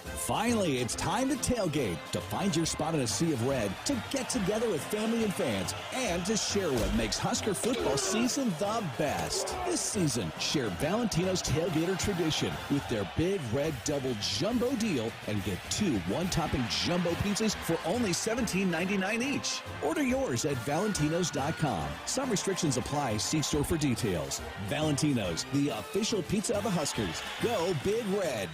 Finally, it's time to tailgate, to find your spot in a sea of red, to get together with family and fans, and to share what makes Husker football season the best. This season, share Valentino's Tailgater tradition with their Big Red Double Jumbo deal and get 2 one-topping jumbo pizzas for only $17.99 each. Order yours at Valentinos.com. Some restrictions apply. See store for details. Valentino's, the official pizza of the Huskers. Go Big Red.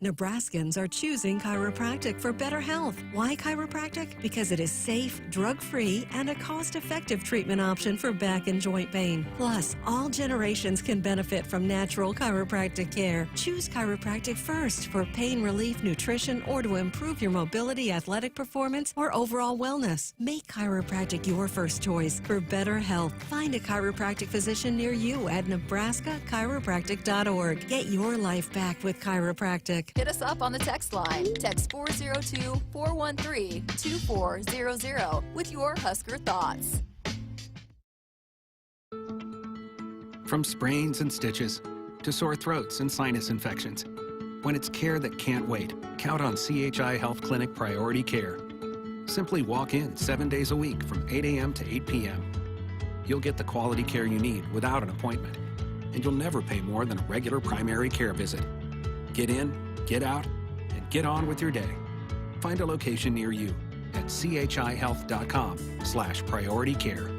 Nebraskans are choosing chiropractic for better health. Why chiropractic? Because it is safe, drug-free, and a cost-effective treatment option for back and joint pain. Plus, all generations can benefit from natural chiropractic care. Choose chiropractic first for pain relief, nutrition, or to improve your mobility, athletic performance, or overall wellness. Make chiropractic your first choice for better health. Find a chiropractic physician near you at nebraska-chiropractic.org. Get your life back with chiropractic. Hit us up on the text line. Text 402-413-2400 with your Husker thoughts. From sprains and stitches to sore throats and sinus infections. When it's care that can't wait, count on CHI Health Clinic Priority Care. Simply walk in 7 days a week from 8 a.m. to 8 p.m. You'll get the quality care you need without an appointment, and you'll never pay more than a regular primary care visit. Get in, get out, and get on with your day. Find a location near you at chihealth.com/priority care.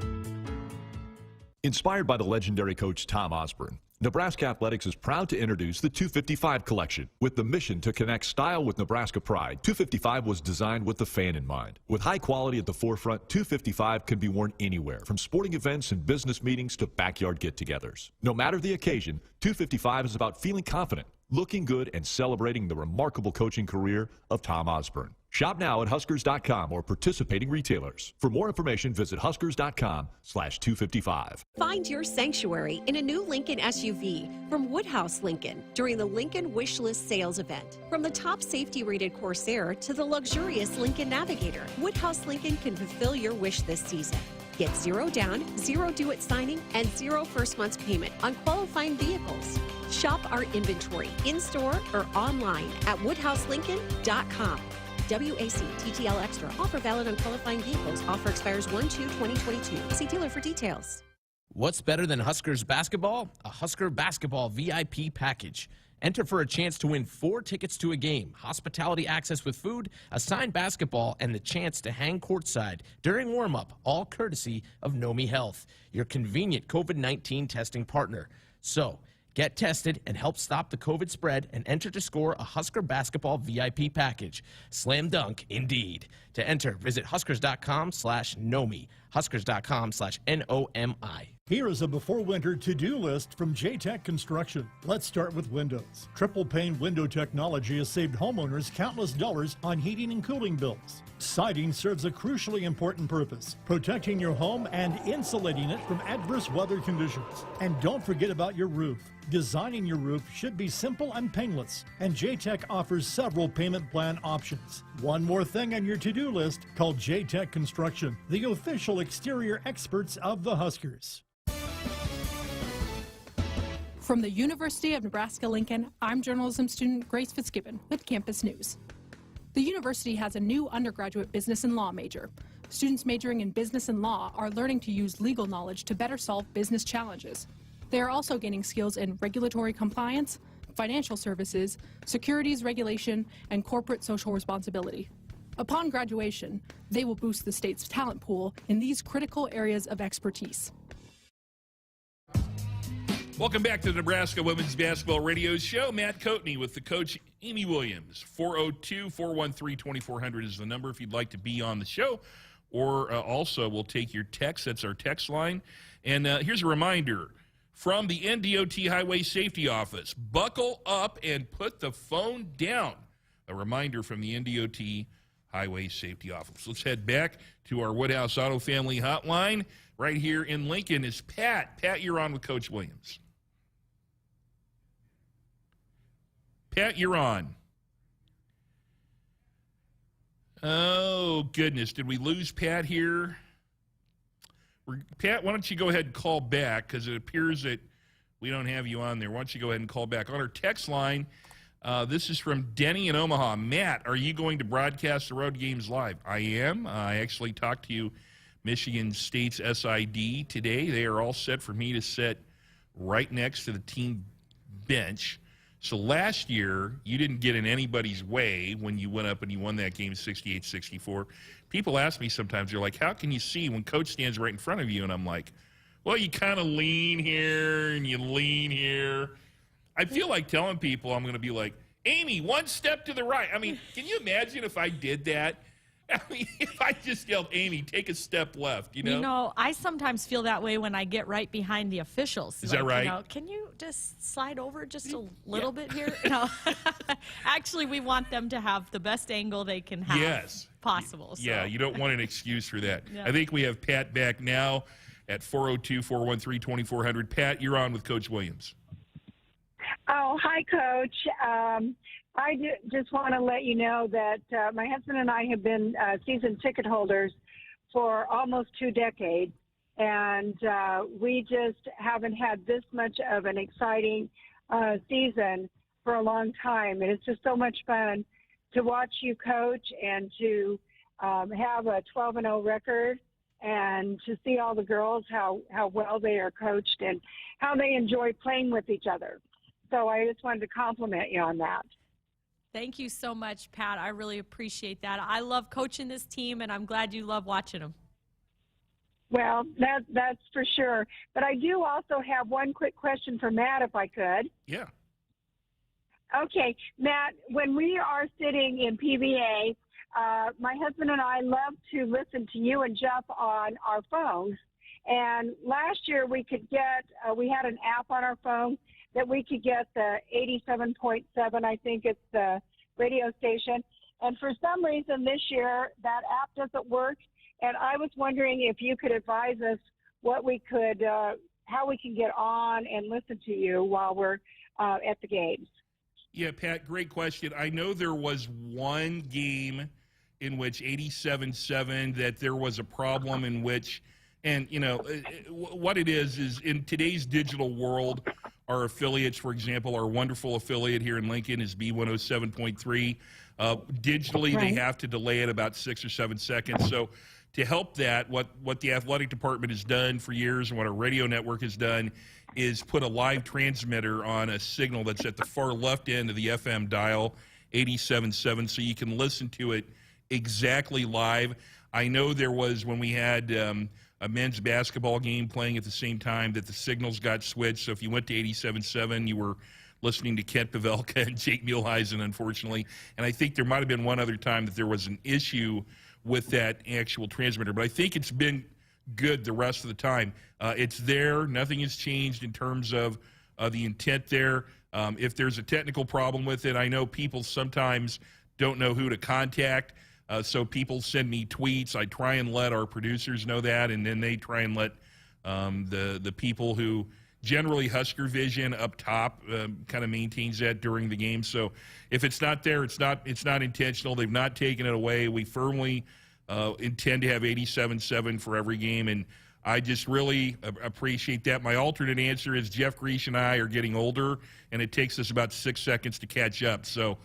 Inspired by the legendary coach Tom Osborne, Nebraska Athletics is proud to introduce the 255 collection. With the mission to connect style with Nebraska pride, 255 was designed with the fan in mind. With high quality at the forefront, 255 can be worn anywhere, from sporting events and business meetings to backyard get-togethers. No matter the occasion, 255 is about feeling confident, looking good, and celebrating the remarkable coaching career of Tom Osborne. Shop now at Huskers.com or participating retailers. For more information, visit Huskers.com/255. Find your sanctuary in a new Lincoln SUV from Woodhouse Lincoln during the Lincoln Wish List sales event. From the top safety-rated Corsair to the luxurious Lincoln Navigator, Woodhouse Lincoln can fulfill your wish this season. Get 0 down, 0 due at signing, and 0 first month's payment on qualifying vehicles. Shop our inventory in-store or online at WoodhouseLincoln.com. WAC TTL Extra. Offer valid on qualifying vehicles. Offer expires 1/2/2022. See dealer for details. What's better than Huskers basketball? A Husker basketball VIP package. Enter for a chance to win 4 tickets to a game, hospitality access with food, a signed basketball, and the chance to hang courtside during warm-up, all courtesy of Nomi Health, your convenient COVID-19 testing partner. So, Get tested and help stop the COVID spread and enter to score a Husker basketball VIP package. Slam dunk, indeed. To enter, visit huskers.com/know-me, huskers.com/NOMI. Here is a before winter to-do list from J-Tech Construction. Let's start with windows. Triple pane window technology has saved homeowners countless dollars on heating and cooling bills. Siding serves a crucially important purpose, protecting your home and insulating it from adverse weather conditions. And don't forget about your roof. Designing your roof should be simple and painless, and J-Tech offers several payment plan options. One more thing on your to-do list, called J-Tech Construction, the official exterior experts of the Huskers. From the University of Nebraska-Lincoln, I'm journalism student Grace Fitzgibbon with Campus News. The university has a new undergraduate business and law major. Students majoring in business and law are learning to use legal knowledge to better solve business challenges. They are also gaining skills in regulatory compliance, financial services, securities regulation, and corporate social responsibility. Upon graduation, they will boost the state's talent pool in these critical areas of expertise. Welcome back to the Nebraska Women's Basketball Radio Show. Matt Coatney with the coach, Amy Williams. 402-413-2400 is the number if you'd like to be on the show. Or also, we'll take your text. That's our text line. And here's a reminder from the NDOT Highway Safety Office. Buckle up and put the phone down. A reminder from the NDOT Highway Safety Office. Let's head back to our Woodhouse Auto Family Hotline. Right here in Lincoln is Pat. Pat, you're on with Coach Williams. Pat, you're on. Oh, goodness. Did we lose Pat here? Pat, why don't you go ahead and call back, because it appears that we don't have you on there. Why don't you go ahead and call back? On our text line, this is from Denny in Omaha. Matt, are you going to broadcast the road games live? I am. I actually talked to Michigan State's SID today. They are all set for me to sit right next to the team bench. So last year, you didn't get in anybody's way when you went up and you won that game 68-64. People ask me sometimes, they're like, how can you see when Coach stands right in front of you? And I'm like, well, you kind of lean here and you lean here. I feel like telling people I'm going to be like, Amy, one step to the right. I mean, can you imagine if I did that? I mean, if I just yelled, Amy, take a step left, you know? You know, I sometimes feel that way when I get right behind the officials. Is that right? You know, can you just slide over just a little bit here? No. Actually, we want them to have the best angle they can have possible. So. Yeah, you don't want an excuse for that. Yeah. I think we have Pat back now at 402-413-2400. Pat, you're on with Coach Williams. Oh, hi, Coach. I just want to let you know that my husband and I have been season ticket holders for almost 2 decades, and we just haven't had this much of an exciting season for a long time. And it's just so much fun to watch you coach and to have a 12-0 record and to see all the girls, how well they are coached and how they enjoy playing with each other. So I just wanted to compliment you on that. Thank you so much, Pat. I really appreciate that. I love coaching this team, and I'm glad you love watching them. Well, that's for sure. But I do also have one quick question for Matt, if I could. Yeah. Okay, Matt, when we are sitting in PVA, my husband and I love to listen to you and Jeff on our phones. And last year we could get, we had an app on our phone that we could get the 87.7, I think it's the radio station. And for some reason this year, that app doesn't work. And I was wondering if you could advise us what we could, how we can get on and listen to you while we're at the games. Yeah, Pat, great question. I know there was one game in which 87.7 that there was a problem in which, and, you know, what it is in today's digital world, our affiliates, for example, our wonderful affiliate here in Lincoln is B107.3. Digitally, they have to delay it about 6 or 7 seconds. So to help that, what the athletic department has done for years and what our radio network has done is put a live transmitter on a signal that's at the far left end of the FM dial, 87.7, so you can listen to it exactly live. I know there was, when we had a men's basketball game playing at the same time that the signals got switched. So if you went to 87.7, you were listening to Kent Pavelka and Jake Muehlheisen, unfortunately. And I think there might have been one other time that there was an issue with that actual transmitter. But I think it's been good the rest of the time. It's there. Nothing has changed in terms of the intent there. If there's a technical problem with it, I know people sometimes don't know who to contact. So people send me tweets. I try and let our producers know that, and then they try and let the people who generally Husker Vision up top kind of maintains that during the game. So if it's not there, it's not intentional. They've not taken it away. We firmly intend to have 87.7 for every game, and I just really appreciate that. My alternate answer is Jeff Grease and I are getting older, and it takes us about 6 seconds to catch up. So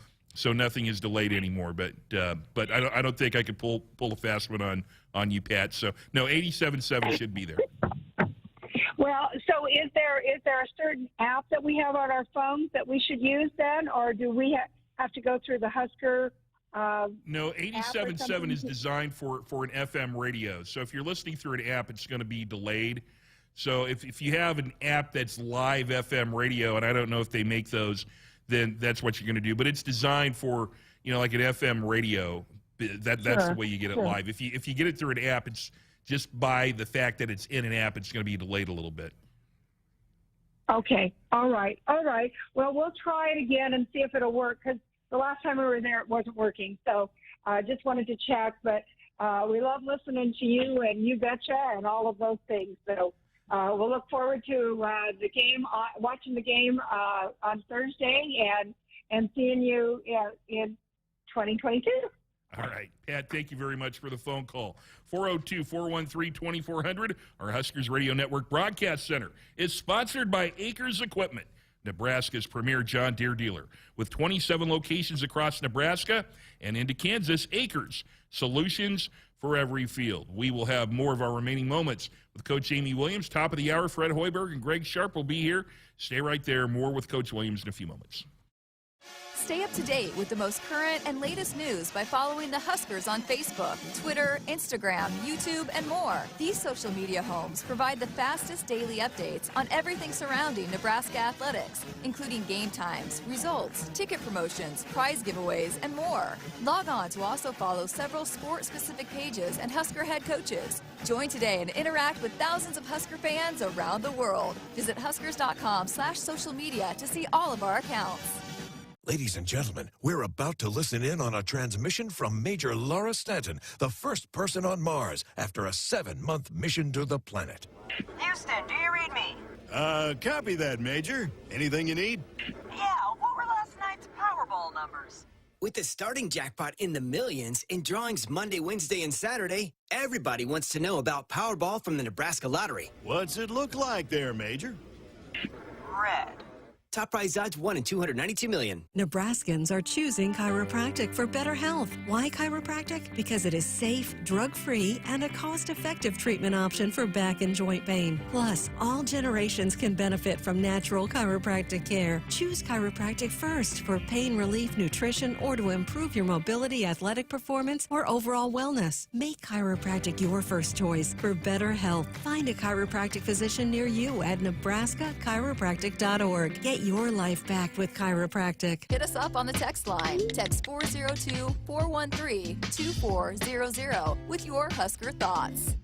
nothing is delayed anymore. But I don't think I could pull a fast one on you, Pat. So no, 87.7 should be there. Well, so is there a certain app that we have on our phones that we should use then, or do we have to go through the Husker? No, 87.7 is designed for an FM radio. So if you're listening through an app, it's going to be delayed. So if you have an app that's live FM radio, and I don't know if they make those, then that's what you're going to do. But it's designed for, like an FM radio. That's the way you get it live. If you get it through an app, it's just by the fact that it's in an app, it's going to be delayed a little bit. Okay. All right. Well, we'll try it again and see if it'll work, because the last time we were there, it wasn't working. So I just wanted to check. But we love listening to you and You Betcha and all of those things. So we'll look forward to the game, watching the game on Thursday and seeing you in 2022. All right. Pat, thank you very much for the phone call. 402-413-2400. Our Huskers Radio Network Broadcast Center is sponsored by Acres Equipment, Nebraska's premier John Deere dealer. With 27 locations across Nebraska and into Kansas, Acres, solutions for every field. We will have more of our remaining moments with Coach Amy Williams. Top of the hour, Fred Hoiberg and Greg Sharpe will be here. Stay right there. More with Coach Williams in a few moments. Stay up to date with the most current and latest news by following the Huskers on Facebook, Twitter, Instagram, YouTube, and more. These social media homes provide the fastest daily updates on everything surrounding Nebraska athletics, including game times, results, ticket promotions, prize giveaways, and more. Log on to also follow several sport-specific pages and Husker head coaches. Join today and interact with thousands of Husker fans around the world. Visit huskers.com/social media to see all of our accounts. Ladies and gentlemen, we're about to listen in on a transmission from Major Laura Stanton, the first person on Mars after a 7-month mission to the planet. Houston, do you read me? Copy that, Major. Anything you need? Yeah, what were last night's Powerball numbers? With the starting jackpot in the millions and drawings Monday, Wednesday, and Saturday, everybody wants to know about Powerball from the Nebraska Lottery. What's it look like there, Major? Red. Top prize odds 1 in 292 million. Nebraskans are choosing chiropractic for better health. Why chiropractic? Because it is safe, drug-free, and a cost-effective treatment option for back and joint pain. Plus, all generations can benefit from natural chiropractic care. Choose chiropractic first for pain relief, nutrition, or to improve your mobility, athletic performance, or overall wellness. Make chiropractic your first choice for better health. Find a chiropractic physician near you at nebraska-chiropractic.org. Get your life back with chiropractic. Hit us up on the text line. Text 402-413-2400 with your Husker thoughts.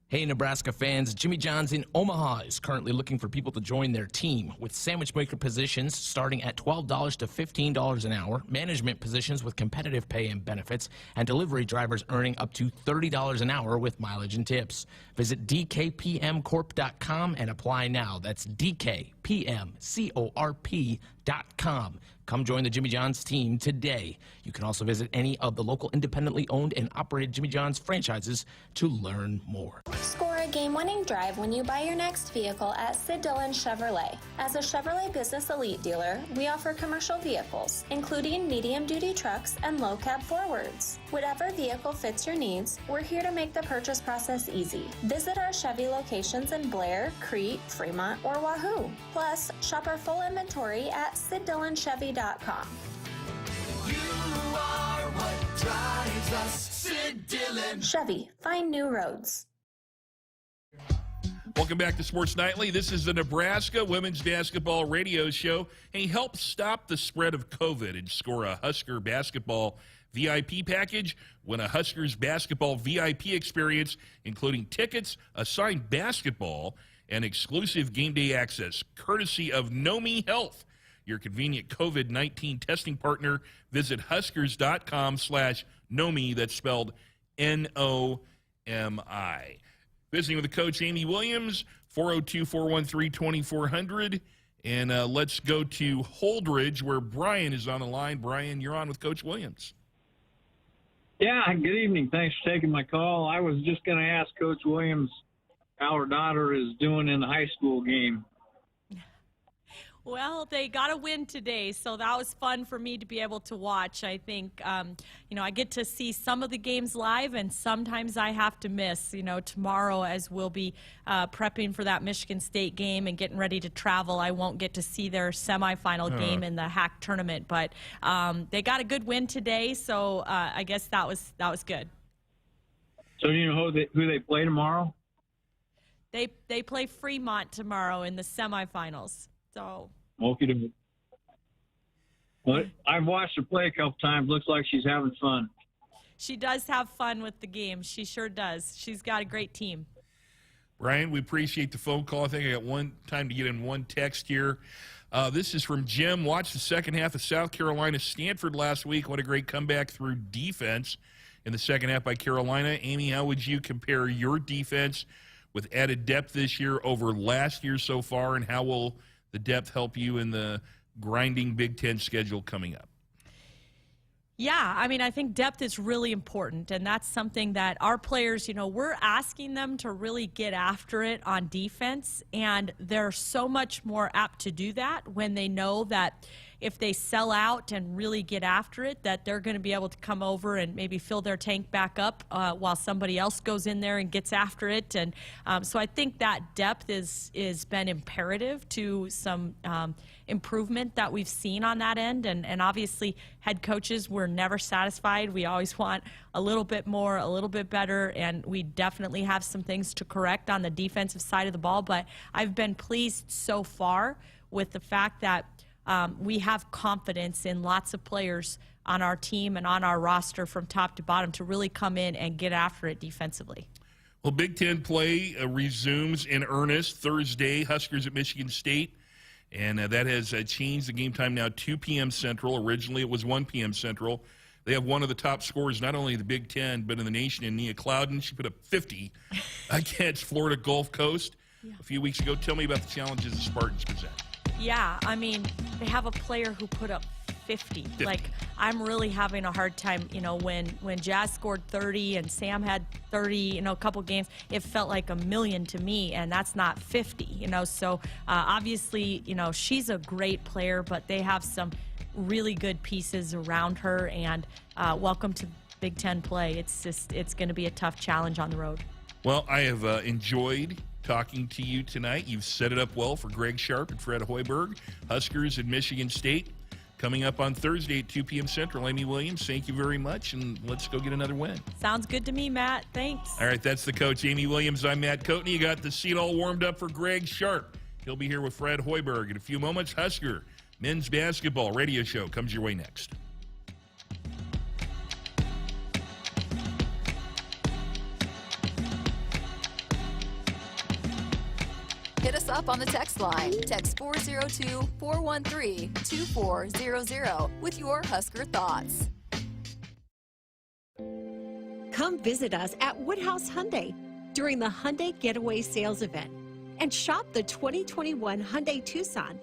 Hey, Nebraska fans, Jimmy John's in Omaha is currently looking for people to join their team with sandwich maker positions starting at $12 to $15 an hour, management positions with competitive pay and benefits, and delivery drivers earning up to $30 an hour with mileage and tips. Visit dkpmcorp.com and apply now. That's dkpmcorp.com. Come join the Jimmy John's team today. You can also visit any of the local independently owned and operated Jimmy John's franchises to learn more. Score a game-winning drive when you buy your next vehicle at Sid Dillon Chevrolet. As a Chevrolet Business Elite dealer, we offer commercial vehicles, including medium-duty trucks and low-cab forwards. Whatever vehicle fits your needs, we're here to make the purchase process easy. Visit our Chevy locations in Blair, Crete, Fremont, or Wahoo. Plus, shop our full inventory at SidDillonChevy.com. You are what drives us, Sid Sid Dillon. Chevy, find new roads. Welcome back to Sports Nightly. This is the Nebraska Women's Basketball Radio Show. Hey, help stop the spread of COVID and score a Husker basketball VIP package. Win a Huskers basketball VIP experience, including tickets, a signed basketball, and exclusive game day access, courtesy of Nomi Health, your convenient COVID-19 testing partner. Visit huskers.com/Nomi. That's spelled Nomi. Visiting with the coach, Amy Williams, 402-413-2400. And let's go to Holdridge, where Brian is on the line. Brian, you're on with Coach Williams. Yeah, good evening. Thanks for taking my call. I was just going to ask Coach Williams how her daughter is doing in the high school game. Well, they got a win today, so that was fun for me to be able to watch. I think, I get to see some of the games live, and sometimes I have to miss. Tomorrow, as we'll be prepping for that Michigan State game and getting ready to travel, I won't get to see their semifinal game in the HAC tournament. But they got a good win today, so I guess that was good. So do you know who they play tomorrow? They play Fremont tomorrow in the semifinals. So. Okay. Well, I've watched her play a couple times. Looks like she's having fun. She does have fun with the game. She sure does. She's got a great team. Brian, we appreciate the phone call. I think I got one time to get in one text here. This is from Jim. Watched the second half of South Carolina-Stanford last week. What a great comeback through defense in the second half by Carolina. Amy, how would you compare your defense with added depth this year over last year so far, and how will the depth help you in the grinding Big Ten schedule coming up? Yeah, I think depth is really important, and that's something that our players, we're asking them to really get after it on defense, and they're so much more apt to do that when they know that if they sell out and really get after it, that they're going to be able to come over and maybe fill their tank back up while somebody else goes in there and gets after it. And so I think that depth is been imperative to some improvement that we've seen on that end. And obviously, head coaches, we're never satisfied. We always want a little bit more, a little bit better, and we definitely have some things to correct on the defensive side of the ball. But I've been pleased so far with the fact that we have confidence in lots of players on our team and on our roster from top to bottom to really come in and get after it defensively. Well, Big Ten play resumes in earnest Thursday. Huskers at Michigan State, and that has changed the game time now 2 p.m. Central. Originally, it was 1 p.m. Central. They have one of the top scorers, not only in the Big Ten, but in the nation, in Nia Clouden. She put up 50 against Florida Gulf Coast a few weeks ago. Tell me about the challenges the Spartans present. Yeah, they have a player who put up 50. Like, I'm really having a hard time, when Jazz scored 30 and Sam had 30, a couple games, it felt like a million to me, and that's not 50, So, obviously, she's a great player, but they have some really good pieces around her, and welcome to Big Ten play. It's going to be a tough challenge on the road. Well, I have enjoyed talking to you tonight. You've set it up well for Greg Sharpe and Fred Hoiberg. Huskers and Michigan State coming up on Thursday at 2 p.m. Central. Amy Williams, thank you very much, and let's go get another win. Sounds good to me, Matt. Thanks. All right, that's the coach, Amy Williams. I'm Matt Coatney. You got the seat all warmed up for Greg Sharpe. He'll be here with Fred Hoiberg in a few moments. Husker Men's Basketball Radio Show comes your way next. Hit us up on the text line. Text 402-413-2400 with your Husker thoughts. Come visit us at Woodhouse Hyundai during the Hyundai Getaway Sales Event and shop the 2021 Hyundai Tucson.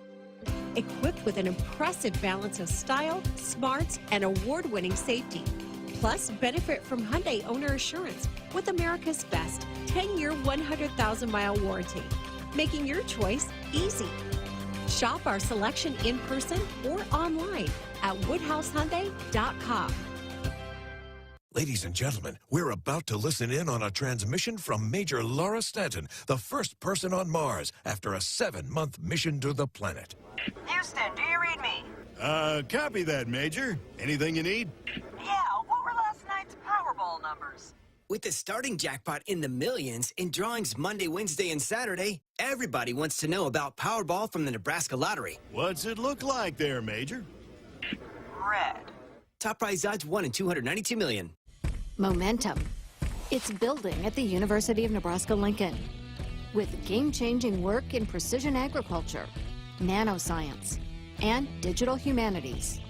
Equipped with an impressive balance of style, smarts, and award-winning safety. Plus, benefit from Hyundai Owner Assurance with America's best 10-year, 100,000-mile warranty, making your choice easy. Shop our selection in person or online at woodhousehyundai.com. Ladies and gentlemen, we're about to listen in on a transmission from Major Laura Stanton, the first person on Mars after a 7-month mission to the planet. Houston, do you read me? Copy that, Major. Anything you need? Yeah, what were last night's Powerball Powerball numbers. With the starting jackpot in the millions in drawings Monday, Wednesday, and Saturday, everybody wants to know about Powerball from the Nebraska Lottery. What's it look like there, Major? Red. Top prize odds 1 in 292 million. Momentum. It's building at the University of Nebraska-Lincoln. With game-changing work in precision agriculture, nanoscience, and digital humanities.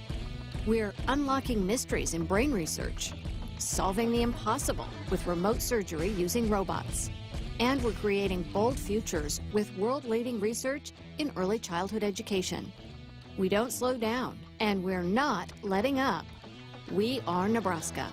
We're unlocking mysteries in brain research, solving the impossible with remote surgery using robots. And we're creating bold futures with world-leading research in early childhood education. We don't slow down, and we're not letting up. We are Nebraska.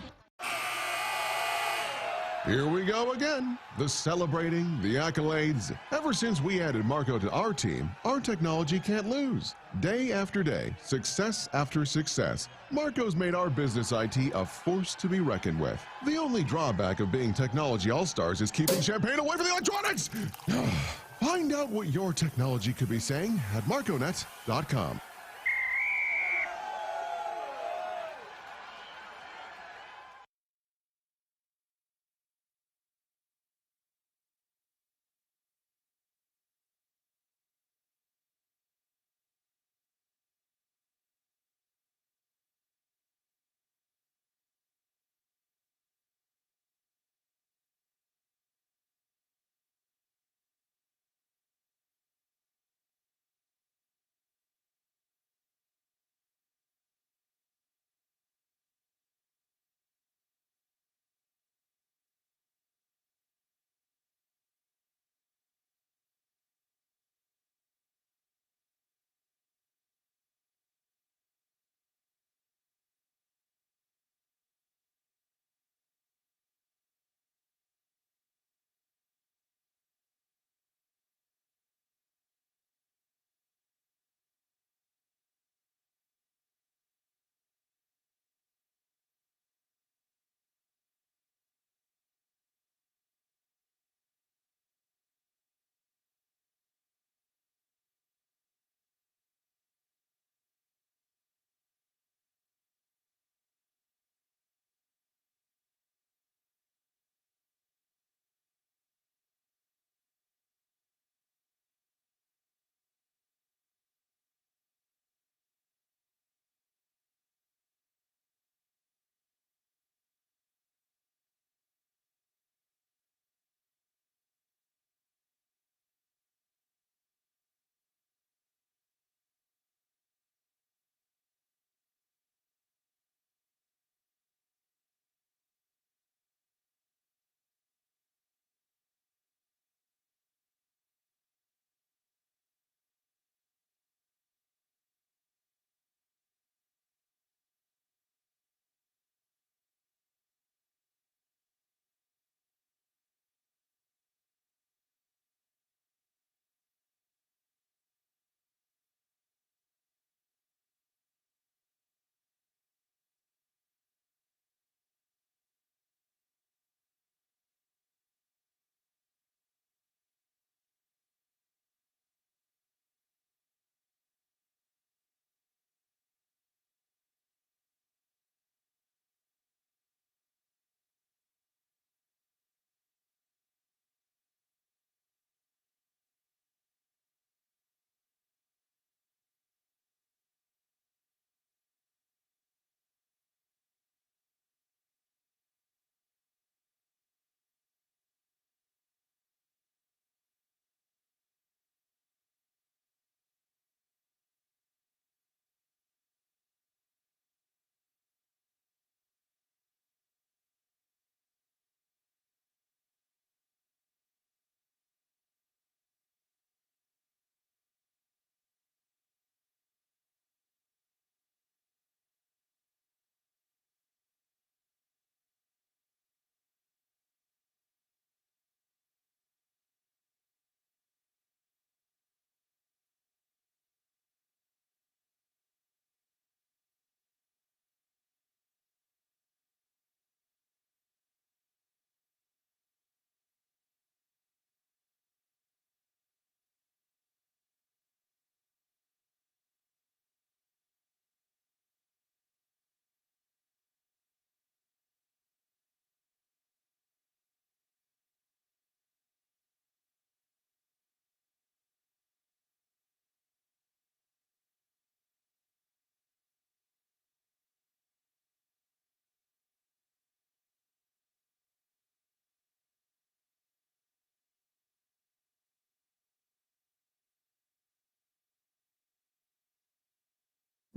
Here we go again. The celebrating, the accolades. Ever since we added Marco to our team, our technology can't lose. Day after day, success after success, Marco's made our business IT a force to be reckoned with. The only drawback of being technology all-stars is keeping champagne away from the electronics. Find out what your technology could be saying at marconet.com.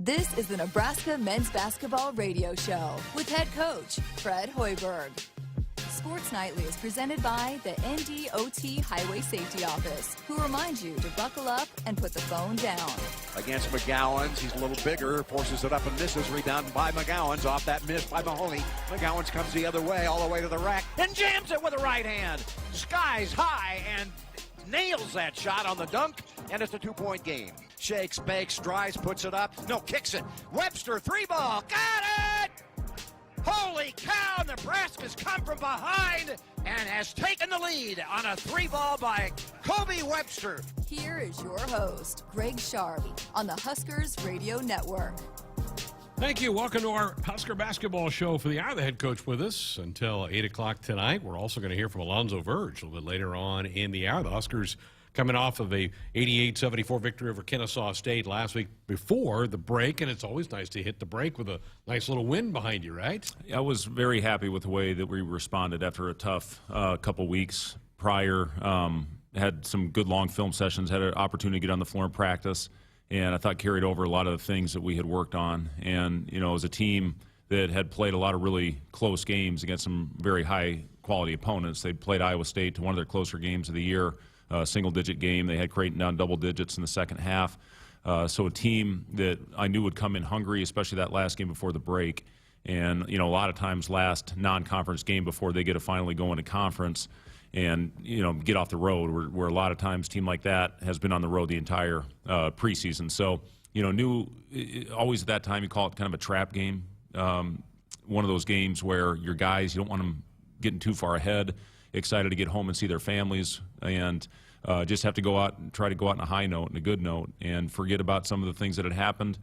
This is the Nebraska Men's Basketball Radio Show with head coach Fred Hoiberg. Sports Nightly is presented by the NDOT Highway Safety Office, who reminds you to buckle up and put the phone down. Against McGowans, he's a little bigger, forces it up and misses. Rebound by McGowans, off that miss by Mahoney. McGowans comes the other way, all the way to the rack, and jams it with a right hand. Skies high and nails that shot on the dunk, and it's a 2-point game. Shakes, bakes, drives, puts it up. No, kicks it. Webster, 3-ball, got it! Holy cow, Nebraska's come from behind and has taken the lead on a 3-ball by Kobe Webster. Here is your host, Greg Sharpe, on the Huskers Radio Network. Thank you. Welcome to our Husker basketball show for the hour. The head coach with us until 8 o'clock tonight. We're also going to hear from Alonzo Verge a little bit later on in the hour. The Huskers coming off of a 88-74 victory over Kennesaw State last week before the break, and it's always nice to hit the break with a nice little win behind you, right? I was very happy with the way that we responded after a tough couple weeks prior. Had some good long film sessions, had an opportunity to get on the floor and practice, and I thought carried over a lot of the things that we had worked on. And, you know, as a team that had played a lot of really close games against some very high-quality opponents, they played Iowa State to one of their closer games of the year, single-digit game. They had Creighton down double digits in the second half. So a team that I knew would come in hungry, especially that last game before the break. And, you know, a lot of times last non-conference game before they get to finally go into conference and, you know, get off the road, where a lot of times a team like that has been on the road the entire preseason. So, you know, always at that time you call it kind of a trap game. One of those games where your guys, you don't want them getting too far ahead, excited to get home and see their families, and just have to go out and try to go out on a high note and a good note and forget about some of the things that had happened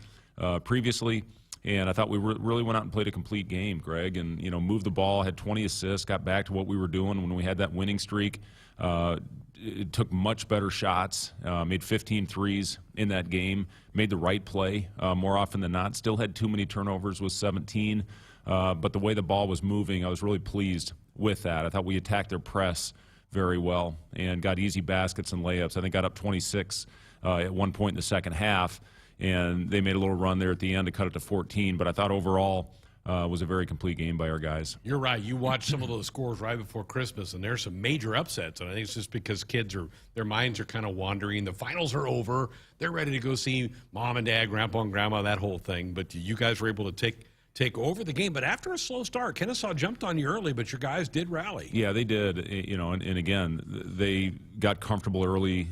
previously. And I thought we really went out and played a complete game, Greg, and, you know, moved the ball, had 20 assists, got back to what we were doing when we had that winning streak. It took much better shots, made 15 threes in that game, made the right play more often than not. Still had too many turnovers with 17, but the way the ball was moving, I was really pleased with that. I thought we attacked their press very well and got easy baskets and layups. I think got up 26 at one point in the second half, and they made a little run there at the end to cut it to 14. But I thought overall was a very complete game by our guys. You're right. You watched some of those scores right before Christmas, and there's some major upsets. And I think it's just because their minds are kind of wandering. The finals are over. They're ready to go see mom and dad, grandpa and grandma, that whole thing. But you guys were able to take over the game. But after a slow start, Kennesaw jumped on you early, but your guys did rally. Yeah, they did. You know, and again, they got comfortable early.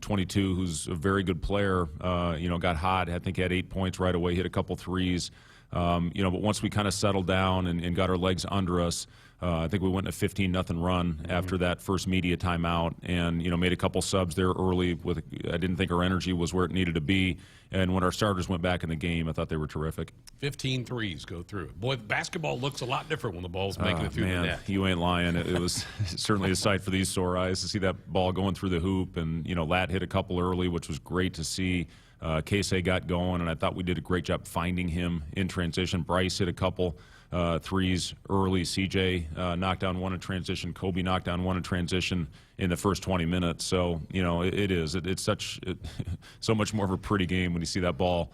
22, who's a very good player, you know, got hot. I think he had 8 points right away, hit a couple threes. You know, but once we kind of settled down and got our legs under us, I think we went in a 15-0 run after that first media timeout, and, you know, made a couple subs there early. I didn't think our energy was where it needed to be, and when our starters went back in the game, I thought they were terrific. 15 threes go through. Boy, basketball looks a lot different when the ball's making it through the net. You ain't lying. It was certainly a sight for these sore eyes to see that ball going through the hoop, and, you know, Lat hit a couple early, which was great to see. Casey got going, and I thought we did a great job finding him in transition. Bryce hit a couple threes early. CJ knocked down one in transition. Kobe knocked down one in transition in the first 20 minutes. So, you know, it's so much more of a pretty game when you see that ball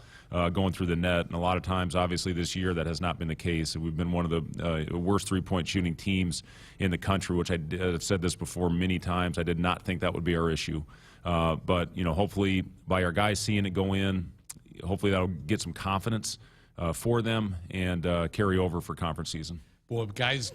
going through the net. And a lot of times, obviously, this year that has not been the case. We've been one of the worst three-point shooting teams in the country, which I've said this before many times. I did not think that would be our issue. But, you know, hopefully by our guys seeing it go in, hopefully that'll get some confidence for them and carry over for conference season. Well, guys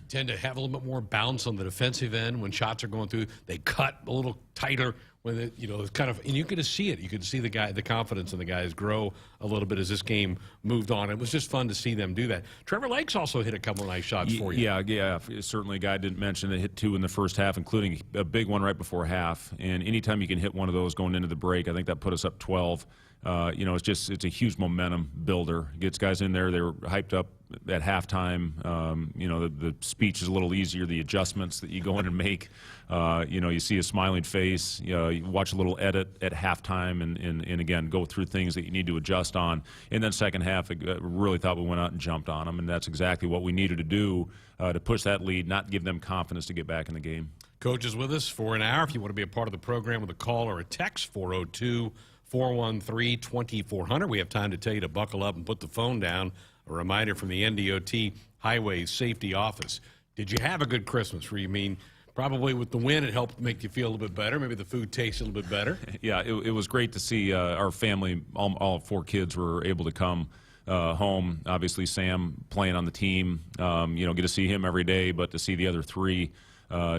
tend to have a little bit more bounce on the defensive end when shots are going through. They cut a little tighter when it's kind of, and you could see it. You could see the confidence in the guys grow a little bit as this game moved on. It was just fun to see them do that. Trevor Lakes also hit a couple of nice shots for you. Yeah, certainly a guy I didn't mention that hit 2 in the first half, including a big one right before half. And anytime you can hit one of those going into the break, I think that put us up 12. You know, it's a huge momentum builder. Gets guys in there. They were hyped up at halftime. You know, the speech is a little easier. The adjustments that you go in and make. You know, you see a smiling face. You watch a little edit at halftime, and again go through things that you need to adjust on. And then second half, I really thought we went out and jumped on them, and that's exactly what we needed to do to push that lead, not give them confidence to get back in the game. Coach is with us for an hour. If you want to be a part of the program with a call or a text, 402 413-2400. We have time to tell you to buckle up and put the phone down. A reminder from the NDOT Highway Safety Office. Did you have a good Christmas? Where you mean probably with the win, it helped make you feel a little bit better. Maybe the food tastes a little bit better. Yeah, it was great to see our family, all 4 kids were able to come home. Obviously, Sam playing on the team, get to see him every day, but to see the other 3,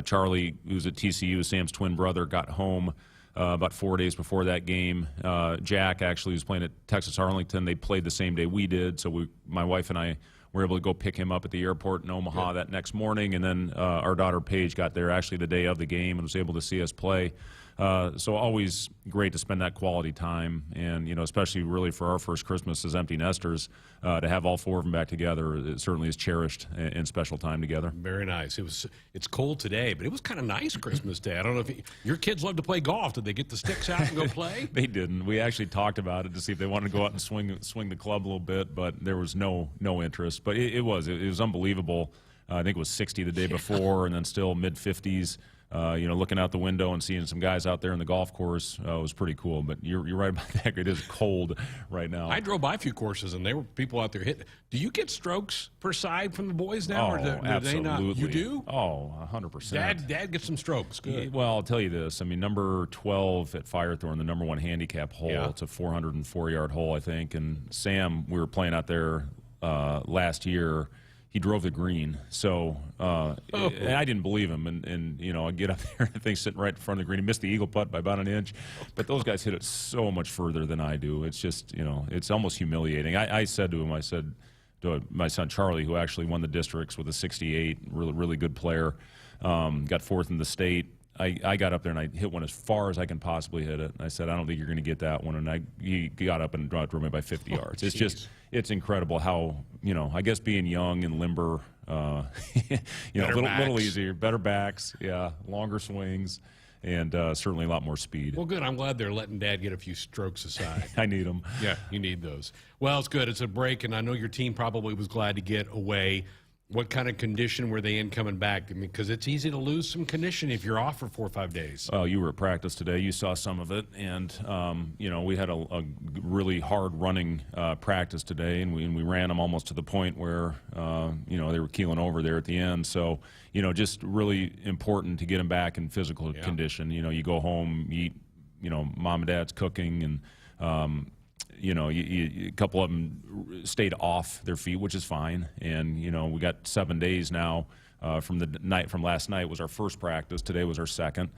Charlie, who's at TCU, Sam's twin brother, got home about 4 days before that game. Jack actually was playing at Texas Arlington. They played the same day we did, so my wife and I were able to go pick him up at the airport in Omaha that next morning, and then our daughter Paige got there actually the day of the game and was able to see us play. So always great to spend that quality time, and especially really for our first Christmas as empty nesters, to have all 4 of them back together. It certainly is cherished and special time together. Very nice. It's cold today, but it was kind of nice Christmas Day. I don't know if your kids love to play golf. Did they get the sticks out and go play? They didn't. We actually talked about it to see if they wanted to go out and swing the club a little bit, but there was no interest. But it was unbelievable. I think it was 60 the day before, and then still mid-50s. Looking out the window and seeing some guys out there in the golf course was pretty cool. But you're right about that. It is cold right now. I drove by a few courses, and there were people out there hitting. Do you get strokes per side from the boys now? Oh, or do absolutely. They not? You do? Oh, 100%. Dad gets some strokes. Good. Well, I'll tell you this. I mean, number 12 at Firethorn, the number 1 handicap hole. Yeah. It's a 404-yard hole, I think. And Sam, we were playing out there last year. He drove the green, so and I didn't believe him. And I get up there, and the thing's sitting right in front of the green. He missed the eagle putt by about an inch, but those guys hit it so much further than I do. It's just, it's almost humiliating. I said to him, to my son Charlie, who actually won the districts with a 68, really good player, got 4th in the state. I got up there and I hit one as far as I can possibly hit it. And I said, I don't think you're going to get that one. And he got up and drove me by 50 yards. It's just, it's incredible how, I guess being young and limber, a little easier, better backs, longer swings, and certainly a lot more speed. Well, good. I'm glad they're letting Dad get a few strokes aside. I need them. Yeah, you need those. Well, it's good. It's a break, and I know your team probably was glad to get away. What kind of condition were they in coming back? I mean, because it's easy to lose some condition if you're off for 4 or 5 days. Oh, you were at practice today. You saw some of it. And, we had a really hard running practice today, and we ran them almost to the point where, they were keeling over there at the end. So, just really important to get them back in physical condition. You go home, you eat, mom and dad's cooking, and, a couple of them stayed off their feet, which is fine. And, we got 7 days now from last night was our first practice. Today was our second.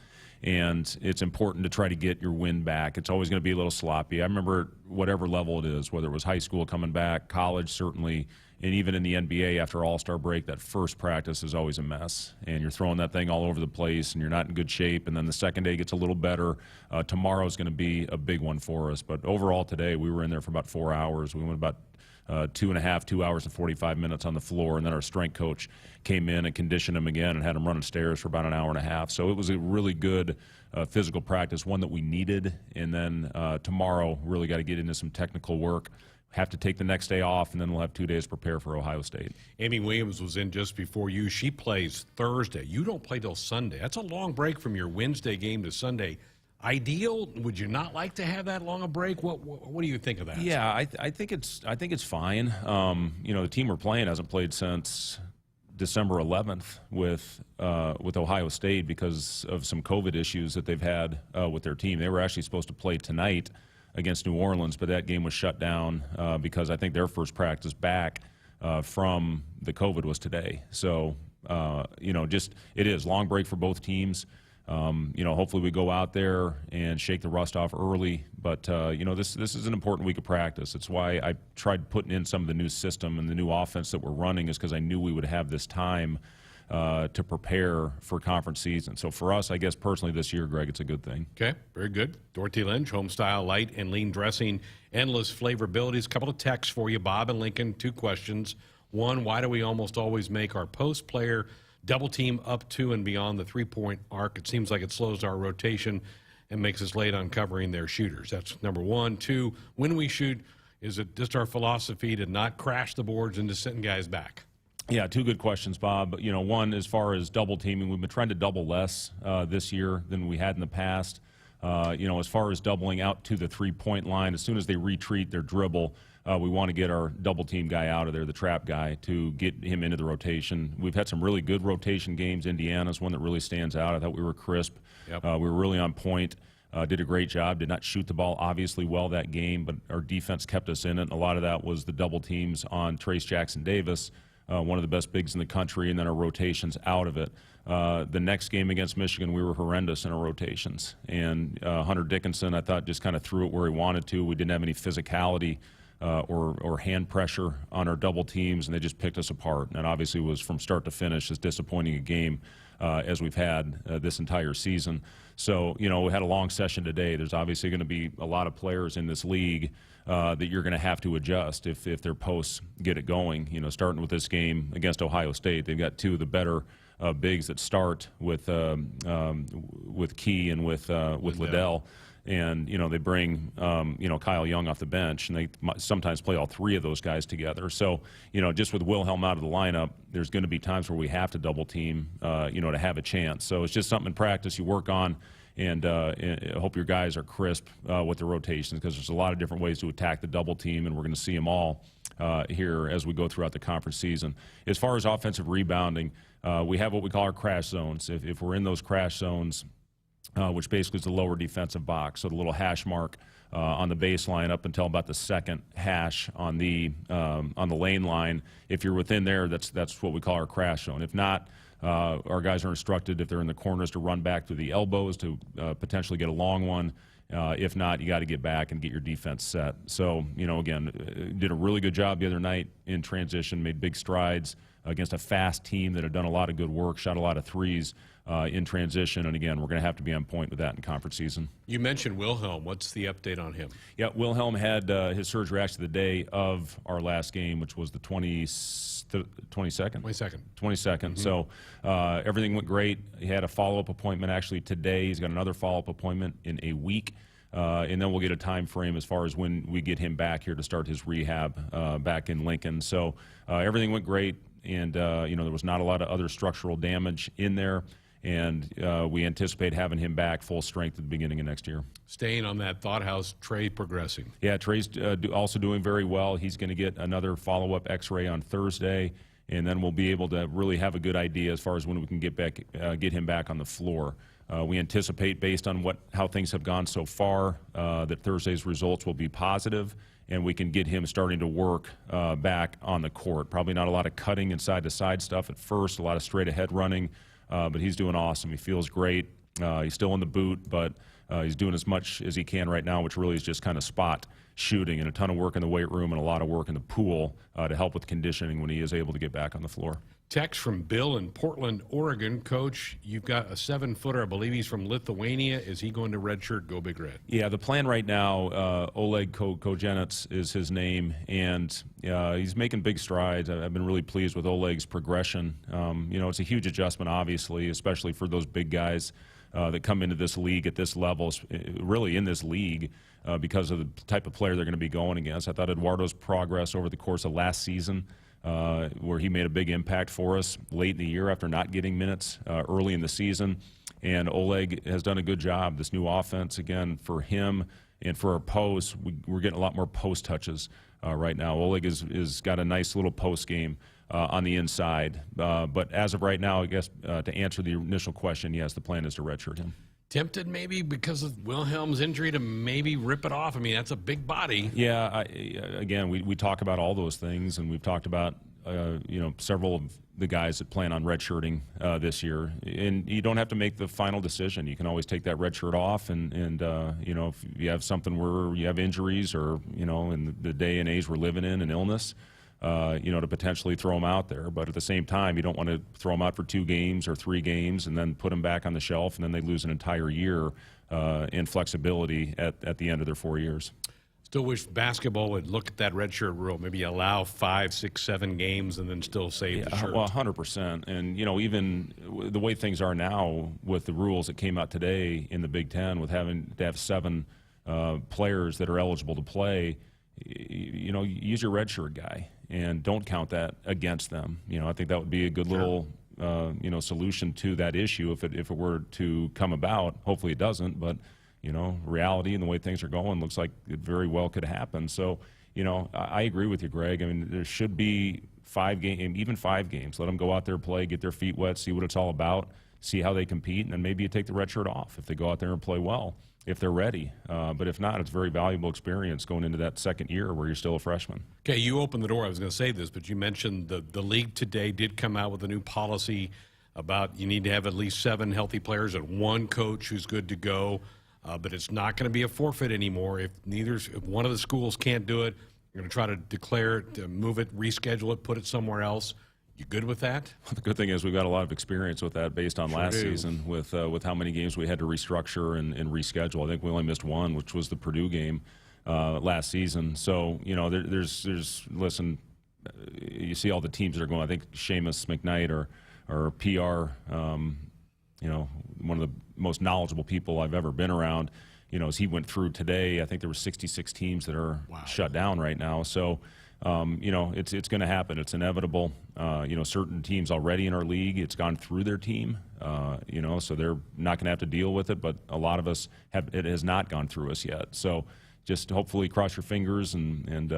And it's important to try to get your wind back. It's always going to be a little sloppy. I remember whatever level it is, whether it was high school coming back, college certainly, and even in the NBA after All-Star break, that first practice is always a mess. And you're throwing that thing all over the place, and you're not in good shape. And then the second day gets a little better. Tomorrow's going to be a big one for us. But overall today, we were in there for about 4 hours. We went about 2 hours and 45 minutes on the floor, and then our strength coach came in and conditioned him again and had him running stairs for about an hour and a half. So it was a really good physical practice, one that we needed. And then tomorrow, really got to get into some technical work. Have to take the next day off, and then we'll have 2 days to prepare for Ohio State. Amy Williams was in just before you. She plays Thursday. You don't play till Sunday. That's a long break from your Wednesday game to Sunday. Ideal? Would you not like to have that long a break? What do you think of that? Yeah, I think it's fine. The team we're playing hasn't played since December 11th with Ohio State because of some COVID issues that they've had with their team. They were actually supposed to play tonight against New Orleans, but that game was shut down because I think their first practice back from the COVID was today. So, it is long break for both teams. Hopefully we go out there and shake the rust off early. But, this is an important week of practice. It's why I tried putting in some of the new system and the new offense that we're running is because I knew we would have this time to prepare for conference season. So for us, I guess personally this year, Greg, it's a good thing. Okay, very good. Dorothy Lynch, home-style light and lean dressing, endless flavorabilities. A couple of texts for you, Bob and Lincoln. 2 questions. 1, why do we almost always make our post player double team up to and beyond the 3-point arc? It seems like it slows our rotation and makes us late on covering their shooters. That's number 1. 2, when we shoot, is it just our philosophy to not crash the boards and just sitting guys back? Yeah, 2 good questions, Bob. 1, as far as double teaming, we've been trying to double less this year than we had in the past. As far as doubling out to the three-point line, as soon as they retreat their dribble, we want to get our double-team guy out of there, the trap guy, to get him into the rotation. We've had some really good rotation games. Indiana's one that really stands out. I thought we were crisp. Yep. We were really on point. Did a great job. Did not shoot the ball obviously well that game, but our defense kept us in it. And a lot of that was the double teams on Trace Jackson-Davis, one of the best bigs in the country, and then our rotations out of it. The next game against Michigan, we were horrendous in our rotations. And Hunter Dickinson, I thought, just kind of threw it where he wanted to. We didn't have any physicality or hand pressure on our double teams, and they just picked us apart. And obviously was from start to finish as disappointing a game as we've had this entire season. So, we had a long session today. There's obviously going to be a lot of players in this league that you're going to have to adjust if their posts get it going. Starting with this game against Ohio State, they've got two of the better bigs that start with Key and with Liddell. And, they bring, Kyle Young off the bench, and they sometimes play all three of those guys together. So, just with Wilhelm out of the lineup, there's going to be times where we have to double team, to have a chance. So it's just something in practice you work on, and I hope your guys are crisp with the rotations, because there's a lot of different ways to attack the double team, and we're going to see them all here as we go throughout the conference season. As far as offensive rebounding, we have what we call our crash zones. If we're in those crash zones, which basically is the lower defensive box, so the little hash mark on the baseline up until about the second hash on the lane line. If you're within there, that's what we call our crash zone. If not, our guys are instructed, if they're in the corners, to run back through the elbows to potentially get a long one. If not, you got to get back and get your defense set. So, again, did a really good job the other night in transition, made big strides against a fast team that had done a lot of good work, shot a lot of threes in transition. And, again, we're going to have to be on point with that in conference season. You mentioned Wilhelm. What's the update on him? Yeah, Wilhelm had his surgery actually the day of our last game, which was the 22nd? 22nd. 22nd. Mm-hmm. So everything went great. He had a follow-up appointment actually today. He's got another follow-up appointment in a week. And then we'll get a time frame as far as when we get him back here to start his rehab back in Lincoln. So everything went great, and there was not a lot of other structural damage in there. And we anticipate having him back full strength at the beginning of next year. Staying on that thought, how's Trey progressing? Yeah, Trey's also doing very well. He's going to get another follow-up X-ray on Thursday, and then we'll be able to really have a good idea as far as when we can get him back on the floor. We anticipate, based on how things have gone so far, that Thursday's results will be positive, and we can get him starting to work back on the court. Probably not a lot of cutting and side-to-side stuff at first, a lot of straight-ahead running. But he's doing awesome. He feels great. He's still in the boot, but he's doing as much as he can right now, which really is just kind of spot shooting, and a ton of work in the weight room and a lot of work in the pool to help with conditioning when he is able to get back on the floor. Text from Bill in Portland, Oregon. Coach, you've got a 7-footer. I believe he's from Lithuania. Is he going to redshirt, go Big Red? Yeah, the plan right now, Oleg Kojenets is his name, and he's making big strides. I've been really pleased with Oleg's progression. It's a huge adjustment, obviously, especially for those big guys that come into this league at this level, really in this league, because of the type of player they're going to be going against. I thought Eduardo's progress over the course of last season, where he made a big impact for us late in the year after not getting minutes early in the season. And Oleg has done a good job. This new offense, again, for him and for our posts, we're getting a lot more post touches right now. Oleg is got a nice little post game on the inside. But as of right now, I guess to answer the initial question, yes, the plan is to redshirt him. Tempted maybe because of Wilhelm's injury to maybe rip it off? I mean, that's a big body. Yeah, again, we talk about all those things, and we've talked about several of the guys that plan on redshirting this year. And you don't have to make the final decision. You can always take that red shirt off, and if you have something where you have injuries or, in the day and age we're living in, an illness, to potentially throw them out there. But at the same time, you don't want to throw them out for 2 games or 3 games and then put them back on the shelf, and then they lose an entire year in flexibility at the end of their 4 years. Still wish basketball would look at that redshirt rule, maybe allow 5, 6, 7 games and then still save the shirt. Well, 100%. And, even the way things are now with the rules that came out today in the Big Ten, with having to have 7 players that are eligible to play, use your redshirt guy and don't count that against them. I think that would be a good little, solution to that issue if it were to come about. Hopefully it doesn't, but reality and the way things are going, looks like it very well could happen. So, I agree with you, Greg. I mean, there should be 5 games, even 5 games. Let them go out there, play, get their feet wet, see what it's all about, see how they compete, and then maybe you take the red shirt off if they go out there and play well, if they're ready. But if not, it's a very valuable experience going into that second year where you're still a freshman. Okay, you opened the door. I was going to say this, but you mentioned the league today did come out with a new policy about you need to have at least 7 healthy players and 1 coach who's good to go. But it's not going to be a forfeit anymore. If one of the schools can't do it, you're going to try to declare it, move it, reschedule it, put it somewhere else. You good with that? The good thing is we've got a lot of experience with that based on last season with how many games we had to restructure and reschedule. I think we only missed 1, which was the Purdue game last season. So, listen, you see all the teams that are going. I think Seamus McKnight or PR, one of the most knowledgeable people I've ever been around, as he went through today, I think there were 66 teams that are shut down right now. So, it's going to happen. It's inevitable. Certain teams already in our league, it's gone through their team, so they're not going to have to deal with it. But a lot of us it has not gone through us yet. So just hopefully cross your fingers and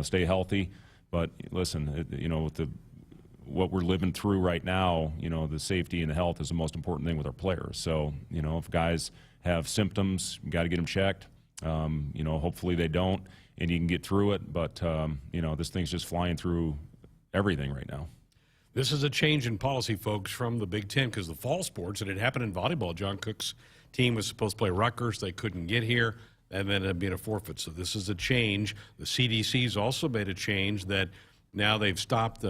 stay healthy. But listen, with what we're living through right now, the safety and the health is the most important thing with our players. So, if guys have symptoms, you got to get them checked. Hopefully they don't, and you can get through it. But, this thing's just flying through everything right now. This is a change in policy, folks, from the Big Ten, because the fall sports, and it happened in volleyball. John Cook's team was supposed to play Rutgers. They couldn't get here, and then it being a forfeit. So this is a change. The CDC's also made a change that now they've stopped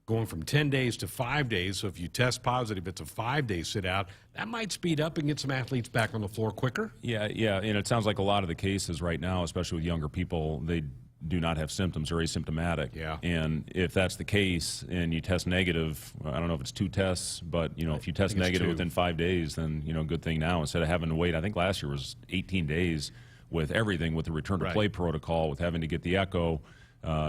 going from 10 days to 5 days. So if you test positive, it's a 5-day sit-out. That might speed up and get some athletes back on the floor quicker. Yeah, and it sounds like a lot of the cases right now, especially with younger people, they do not have symptoms or asymptomatic. Yeah. And if that's the case and you test negative, I don't know if it's 2 tests, but, if you test negative within 5 days, then, good thing now. Instead of having to wait, I think last year was 18 days with everything, with the return-to-play protocol, with having to get the echo,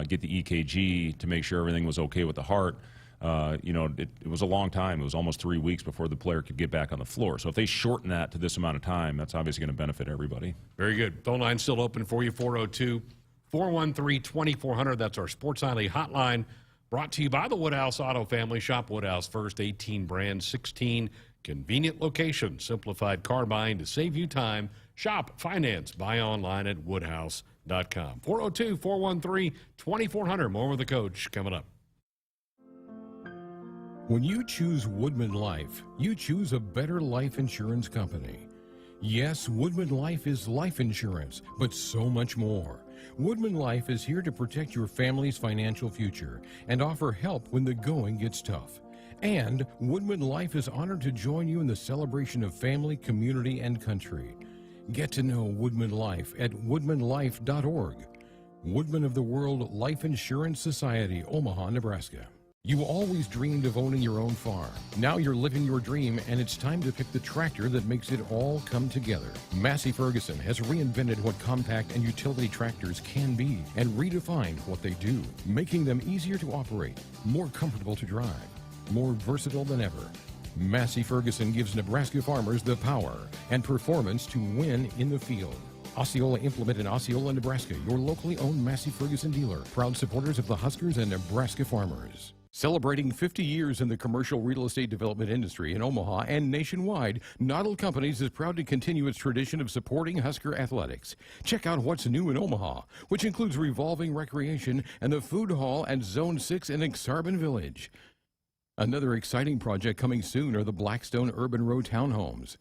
get the EKG to make sure everything was okay with the heart. It was a long time. It was almost 3 weeks before the player could get back on the floor. So if they shorten that to this amount of time, that's obviously going to benefit everybody. Very good. Phone line's still open for you, 402-413-2400. That's our Sports Nightly hotline, brought to you by the Woodhouse Auto Family. Shop Woodhouse first, 18 brands, 16 convenient locations, simplified car buying to save you time. Shop, finance, buy online at woodhouse.com. 402-413-2400. More with the coach coming up. When you choose Woodman Life, you choose a better life insurance company. Yes, Woodman Life is life insurance, but so much more. Woodman Life is here to protect your family's financial future and offer help when the going gets tough. And Woodman Life is honored to join you in the celebration of family, community, and country. Get to know Woodman Life at woodmanlife.org. Woodman of the World Life Insurance Society, Omaha, Nebraska. You always dreamed of owning your own farm. Now you're living your dream, and it's time to pick the tractor that makes it all come together. Massey Ferguson has reinvented what compact and utility tractors can be and redefined what they do, making them easier to operate, more comfortable to drive, more versatile than ever. Massey Ferguson gives Nebraska farmers the power and performance to win in the field. Osceola Implement in Osceola, Nebraska, your locally owned Massey Ferguson dealer, proud supporters of the Huskers and Nebraska farmers. Celebrating 50 years in the commercial real estate development industry in Omaha and nationwide, Noddle Companies is proud to continue its tradition of supporting Husker athletics. Check out what's new in Omaha, which includes revolving recreation and the food hall at Zone 6 in Exarban Village. Another exciting project coming soon are the Blackstone Urban Row townhomes.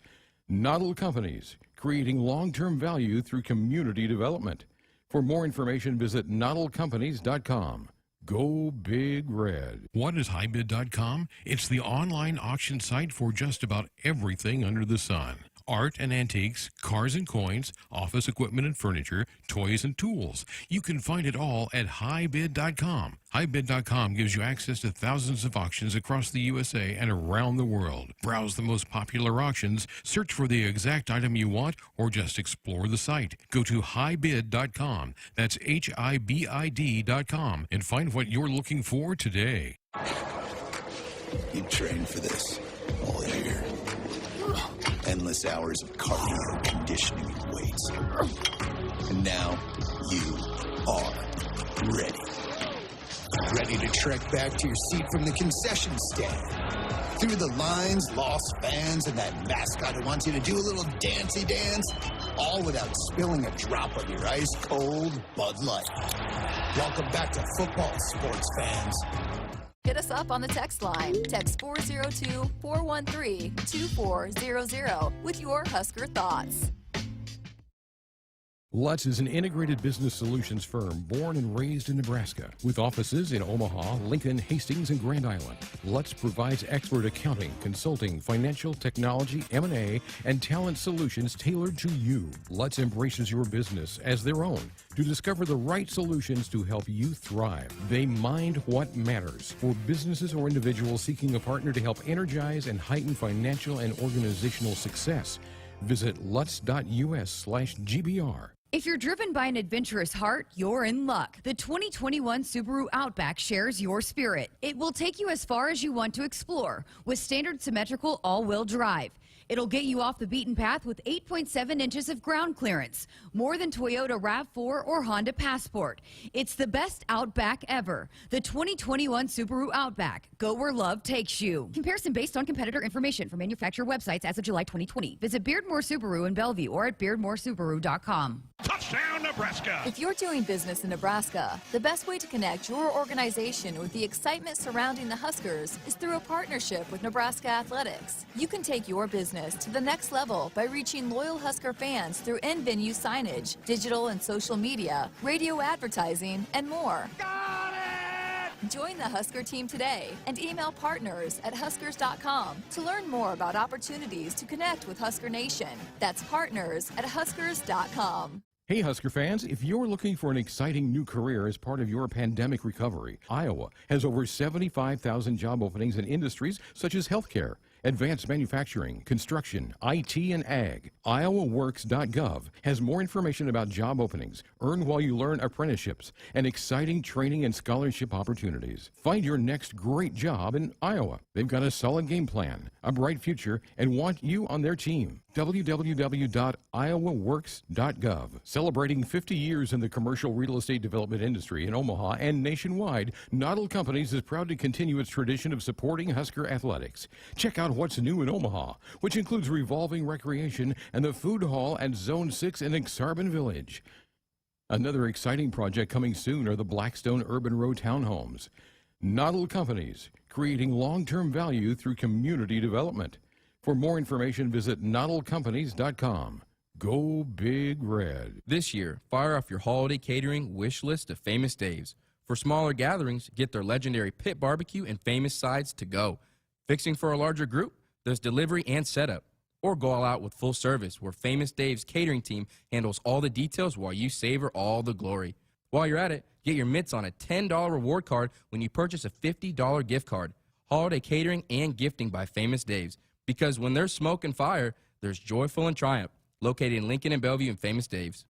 Noddle Companies, creating long-term value through community development. For more information, visit noddlecompanies.com. Go Big Red. What is highbid.com? It's the online auction site for just about everything under the sun. Art and antiques, cars and coins, office equipment and furniture, toys and tools. You can find it all at highbid.com. Highbid.com gives you access to thousands of auctions across the USA and around the world. Browse the most popular auctions, search for the exact item you want, or just explore the site. Go to highbid.com. That's HIBID.com and find what you're looking for today. You trained for this all year. endless hours of cardio, conditioning, and weights. And now you are ready. Ready to trek back to your seat from the concession stand. Through the lines, lost fans, and that mascot who wants you to do a little dancey dance, all without spilling a drop of your ice-cold Bud Light. Welcome back to football, sports fans. Hit us up on the text line. Text 402-413-2400 with your Husker thoughts. Lutz is an integrated business solutions firm born and raised in Nebraska with offices in Omaha, Lincoln, Hastings, and Grand Island. Lutz provides expert accounting, consulting, financial, technology, M&A, and talent solutions tailored to you. Lutz embraces your business as their own to discover the right solutions to help you thrive. They mind what matters for businesses or individuals seeking a partner to help energize and heighten financial and organizational success. Visit lutz.us/GBR. If you're driven by an adventurous heart, you're in luck. The 2021 Subaru Outback shares your spirit. It will take you as far as you want to explore with standard symmetrical all-wheel drive. It'll get you off the beaten path with 8.7 inches of ground clearance, more than Toyota RAV4 or Honda Passport. It's the best Outback ever. The 2021 Subaru Outback. Go where love takes you. Comparison based on competitor information from manufacturer websites as of July 2020. Visit Beardmore Subaru in Bellevue or at beardmoresubaru.com. Touchdown, Nebraska! If you're doing business in Nebraska, the best way to connect your organization with the excitement surrounding the Huskers is through a partnership with Nebraska Athletics. You can take your business to the next level by reaching loyal Husker fans through in-venue signage, digital and social media, radio advertising, and more. Got it! Join the Husker team today and email partners@huskers.com to learn more about opportunities to connect with Husker Nation. That's partners@huskers.com. Hey Husker fans, if you're looking for an exciting new career as part of your pandemic recovery, Iowa has over 75,000 job openings in industries such as healthcare, advanced manufacturing, construction, IT, and ag. IowaWorks.gov has more information about job openings, earn while you learn apprenticeships, and exciting training and scholarship opportunities. Find your next great job in Iowa. They've got a solid game plan, a bright future, and want you on their team. www.iowaworks.gov. Celebrating 50 years in the commercial real estate development industry in Omaha and nationwide, Noddle Companies is proud to continue its tradition of supporting Husker athletics. Check out what's new in Omaha, which includes revolving recreation and the food hall at Zone 6 in Exarban Village. Another exciting project coming soon are the Blackstone Urban Row townhomes. Noddle Companies, creating long-term value through community development. For more information, visit noddlecompanies.com. Go Big Red. This year, fire off your holiday catering wish list to Famous Dave's. For smaller gatherings, get their legendary pit barbecue and famous sides to go. Fixing for a larger group? There's delivery and setup. Or go all out with full service, where Famous Dave's catering team handles all the details while you savor all the glory. While you're at it, get your mitts on a $10 reward card when you purchase a $50 gift card. Holiday catering and gifting by Famous Dave's. Because when there's smoke and fire, there's joyful and triumph. Located in Lincoln and Bellevue and Famous Dave's.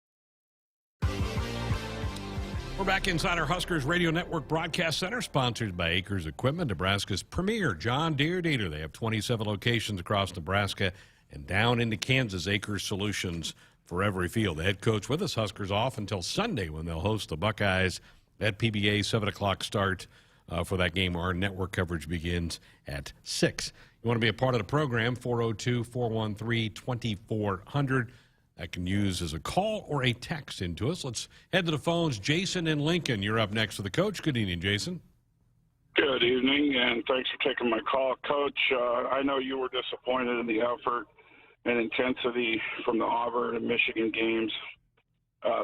We're back inside our Huskers Radio Network Broadcast Center, sponsored by Acres Equipment, Nebraska's premier John Deere dealer. They have 27 locations across Nebraska and down into Kansas. Acres Solutions for every field. The head coach with us, Huskers off until Sunday when they'll host the Buckeyes at PBA, 7 o'clock start for that game. Our network coverage begins at 6. You want to be a part of the program, 402-413-2400. That can use as a call or a text into us. Let's head to the phones. Jason in Lincoln, you're up next for the coach. Good evening, Jason. Good evening, and thanks for taking my call. Coach, I know you were disappointed in the effort and intensity from the Auburn and Michigan games.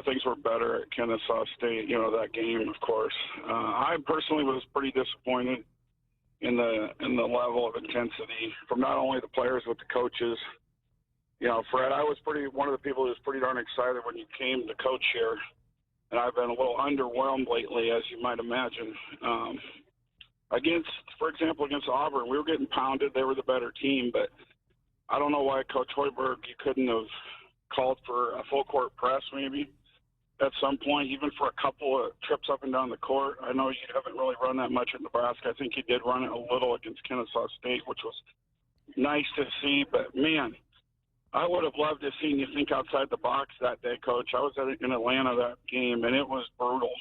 Things were better at Kennesaw State, that game, of course. I personally was pretty disappointed in the level of intensity from not only the players but the coaches. Fred, I was one of the people who was pretty darn excited when you came to coach here, and I've been a little underwhelmed lately, as you might imagine. For example, against Auburn, we were getting pounded. They were the better team, but I don't know why Coach Hoiberg, you couldn't have called for a full court press maybe at some point, even for a couple of trips up and down the court. I know you haven't really run that much at Nebraska. I think you did run it a little against Kennesaw State, which was nice to see. But, man, I would have loved to have seen you think outside the box that day, Coach. I was in Atlanta that game, and it was brutal.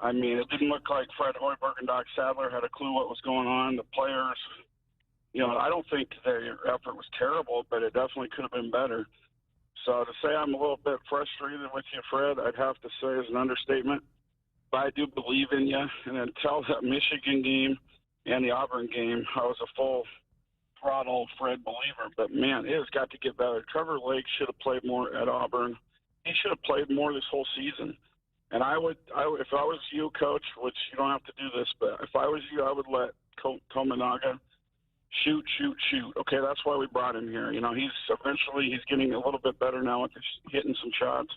I mean, it didn't look like Fred Hoiberg and Doc Sadler had a clue what was going on. The players, I don't think their effort was terrible, but it definitely could have been better. So to say I'm a little bit frustrated with you, Fred, I'd have to say is an understatement. But I do believe in you. And until that Michigan game and the Auburn game, I was a full throttle Fred believer. But, man, it has got to get better. Trevor Lake should have played more at Auburn. He should have played more this whole season. And if I was you, Coach, which you don't have to do this, but if I was you, I would let Tominaga shoot. Okay, that's why we brought him here. He's getting a little bit better now with hitting some shots.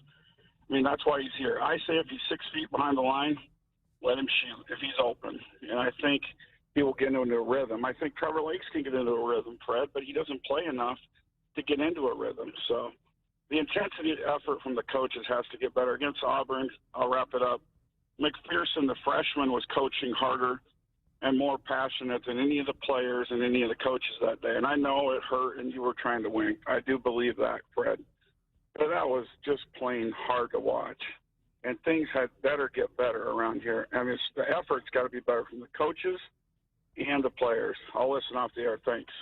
I mean, that's why he's here. I say if he's 6 feet behind the line, let him shoot if he's open. And I think he will get into a rhythm. I think Trevor Lakes can get into a rhythm, Fred, but he doesn't play enough to get into a rhythm. So the intensity of effort from the coaches has to get better. Against Auburn, I'll wrap it up. McPherson, the freshman, was coaching harder and more passionate than any of the players and any of the coaches that day. And I know it hurt and you were trying to win. I do believe that, Fred. But that was just plain hard to watch. And things had better get better around here. I mean, the effort's got to be better from the coaches and the players. I'll listen off the air. Thanks.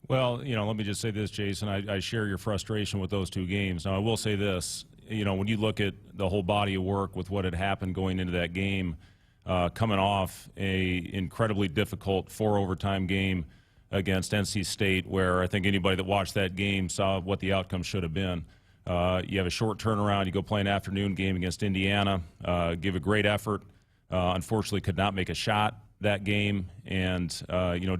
Well, let me just say this, Jason. I share your frustration with those two games. Now, I will say this. When you look at the whole body of work with what had happened going into that game, coming off a incredibly difficult 4-overtime game against NC State, where I think anybody that watched that game saw what the outcome should have been. You have a short turnaround. You go play an afternoon game against Indiana, give a great effort. Unfortunately, could not make a shot that game, and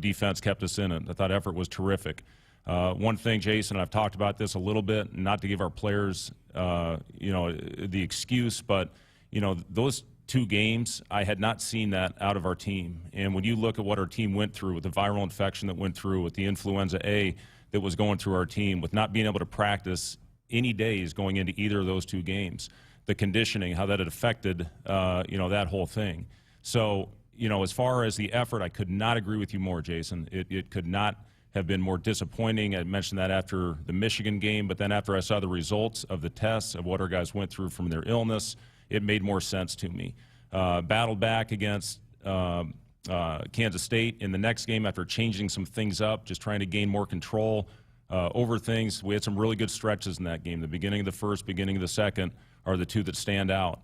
defense kept us in it. I thought effort was terrific. One thing, Jason, I've talked about this a little bit, not to give our players, the excuse, but those two games, I had not seen that out of our team. And when you look at what our team went through with the viral infection that went through, with the influenza A that was going through our team, with not being able to practice any days going into either of those two games, the conditioning, how that had affected, that whole thing. So, as far as the effort, I could not agree with you more, Jason. It could not have been more disappointing. I mentioned that after the Michigan game, but then after I saw the results of the tests of what our guys went through from their illness, it made more sense to me. Battled back against Kansas State in the next game after changing some things up, just trying to gain more control over things. We had some really good stretches in that game. The beginning of the first, beginning of the second are the two that stand out.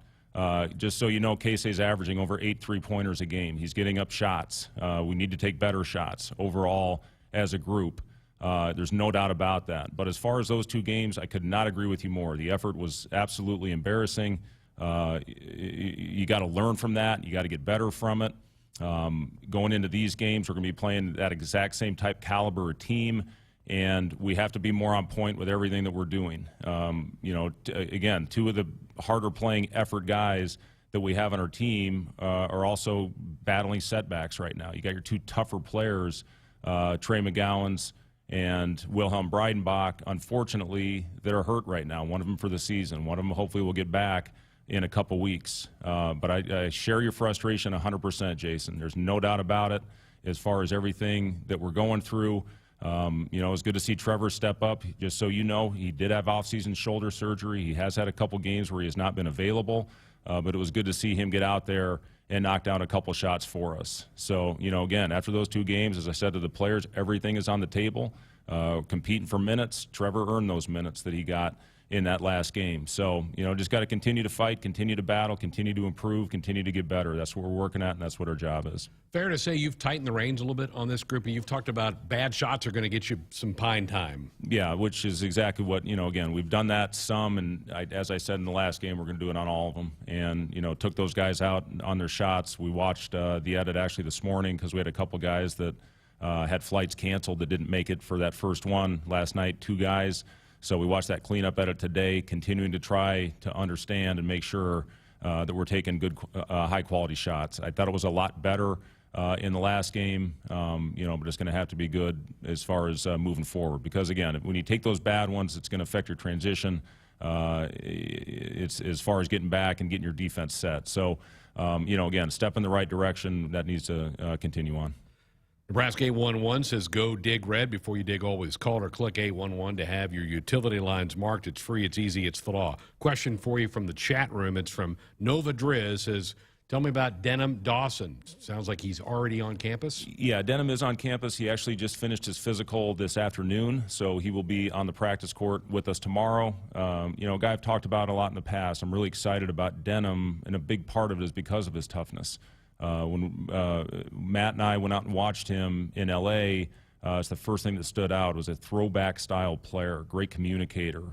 Just so you know, Casey's averaging over 8 3-pointers a game. He's getting up shots. We need to take better shots overall as a group. There's no doubt about that. But as far as those two games, I could not agree with you more. The effort was absolutely embarrassing. You got to learn from that. You got to get better from it. Going into these games, we're going to be playing that exact same type caliber of team, and we have to be more on point with everything that we're doing. Again, two of the harder playing effort guys that we have on our team are also battling setbacks right now. You got your two tougher players, Trey McGowan's and Wilhelm Breidenbach, unfortunately, that are hurt right now. One of them for the season. One of them hopefully will get back in a couple weeks. But I share your frustration 100%, Jason. There's no doubt about it as far as everything that we're going through. It's good to see Trevor step up. Just so you know, he did have off-season shoulder surgery. He has had a couple games where he has not been available, but it was good to see him get out there and knock down a couple shots for us. So, again, after those two games, as I said to the players, everything is on the table. Competing for minutes. Trevor earned those minutes that he got in that last game. So, just got to continue to fight, continue to battle, continue to improve, continue to get better. That's what we're working at, and that's what our job is. Fair to say you've tightened the reins a little bit on this group, and you've talked about bad shots are going to get you some pine time. Yeah, which is exactly what, again, we've done that some, and as I said in the last game, we're going to do it on all of them. And, took those guys out on their shots. We watched the edit actually this morning because we had a couple guys that had flights canceled that didn't make it for that first one last night, 2 guys. So we watched that cleanup edit today, continuing to try to understand and make sure that we're taking good, high-quality shots. I thought it was a lot better in the last game, but it's going to have to be good as far as moving forward. Because, again, when you take those bad ones, it's going to affect your transition. It's as far as getting back and getting your defense set. So, again, step in the right direction. That needs to continue on. Nebraska 811 says go dig red. Before you dig, always call or click 811 to have your utility lines marked. It's free, it's easy, it's the law. Question for you from the chat room. It's from Nova Driz. Says, tell me about Denham Dawson. Sounds like he's already on campus. Yeah, Denham is on campus. He actually just finished his physical this afternoon, so he will be on the practice court with us tomorrow. You know, a guy I've talked about a lot in the past. I'm really excited about Denham, and a big part of it is because of his toughness. When Matt and I went out and watched him in L.A., it's the first thing that stood out. Was a throwback style player, great communicator.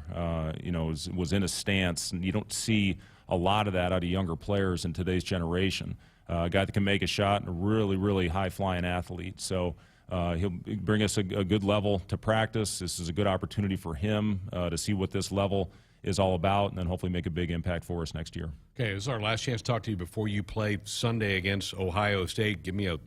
You know, was in a stance, and you don't see a lot of that out of younger players in today's generation. A guy that can make a shot and a really, really high-flying athlete. So he'll bring us a good level to practice. This is a good opportunity for him to see what this level is all about, and then hopefully make a big impact for us next year. Okay, this is our last chance to talk to you before you play Sunday against Ohio State. Give me a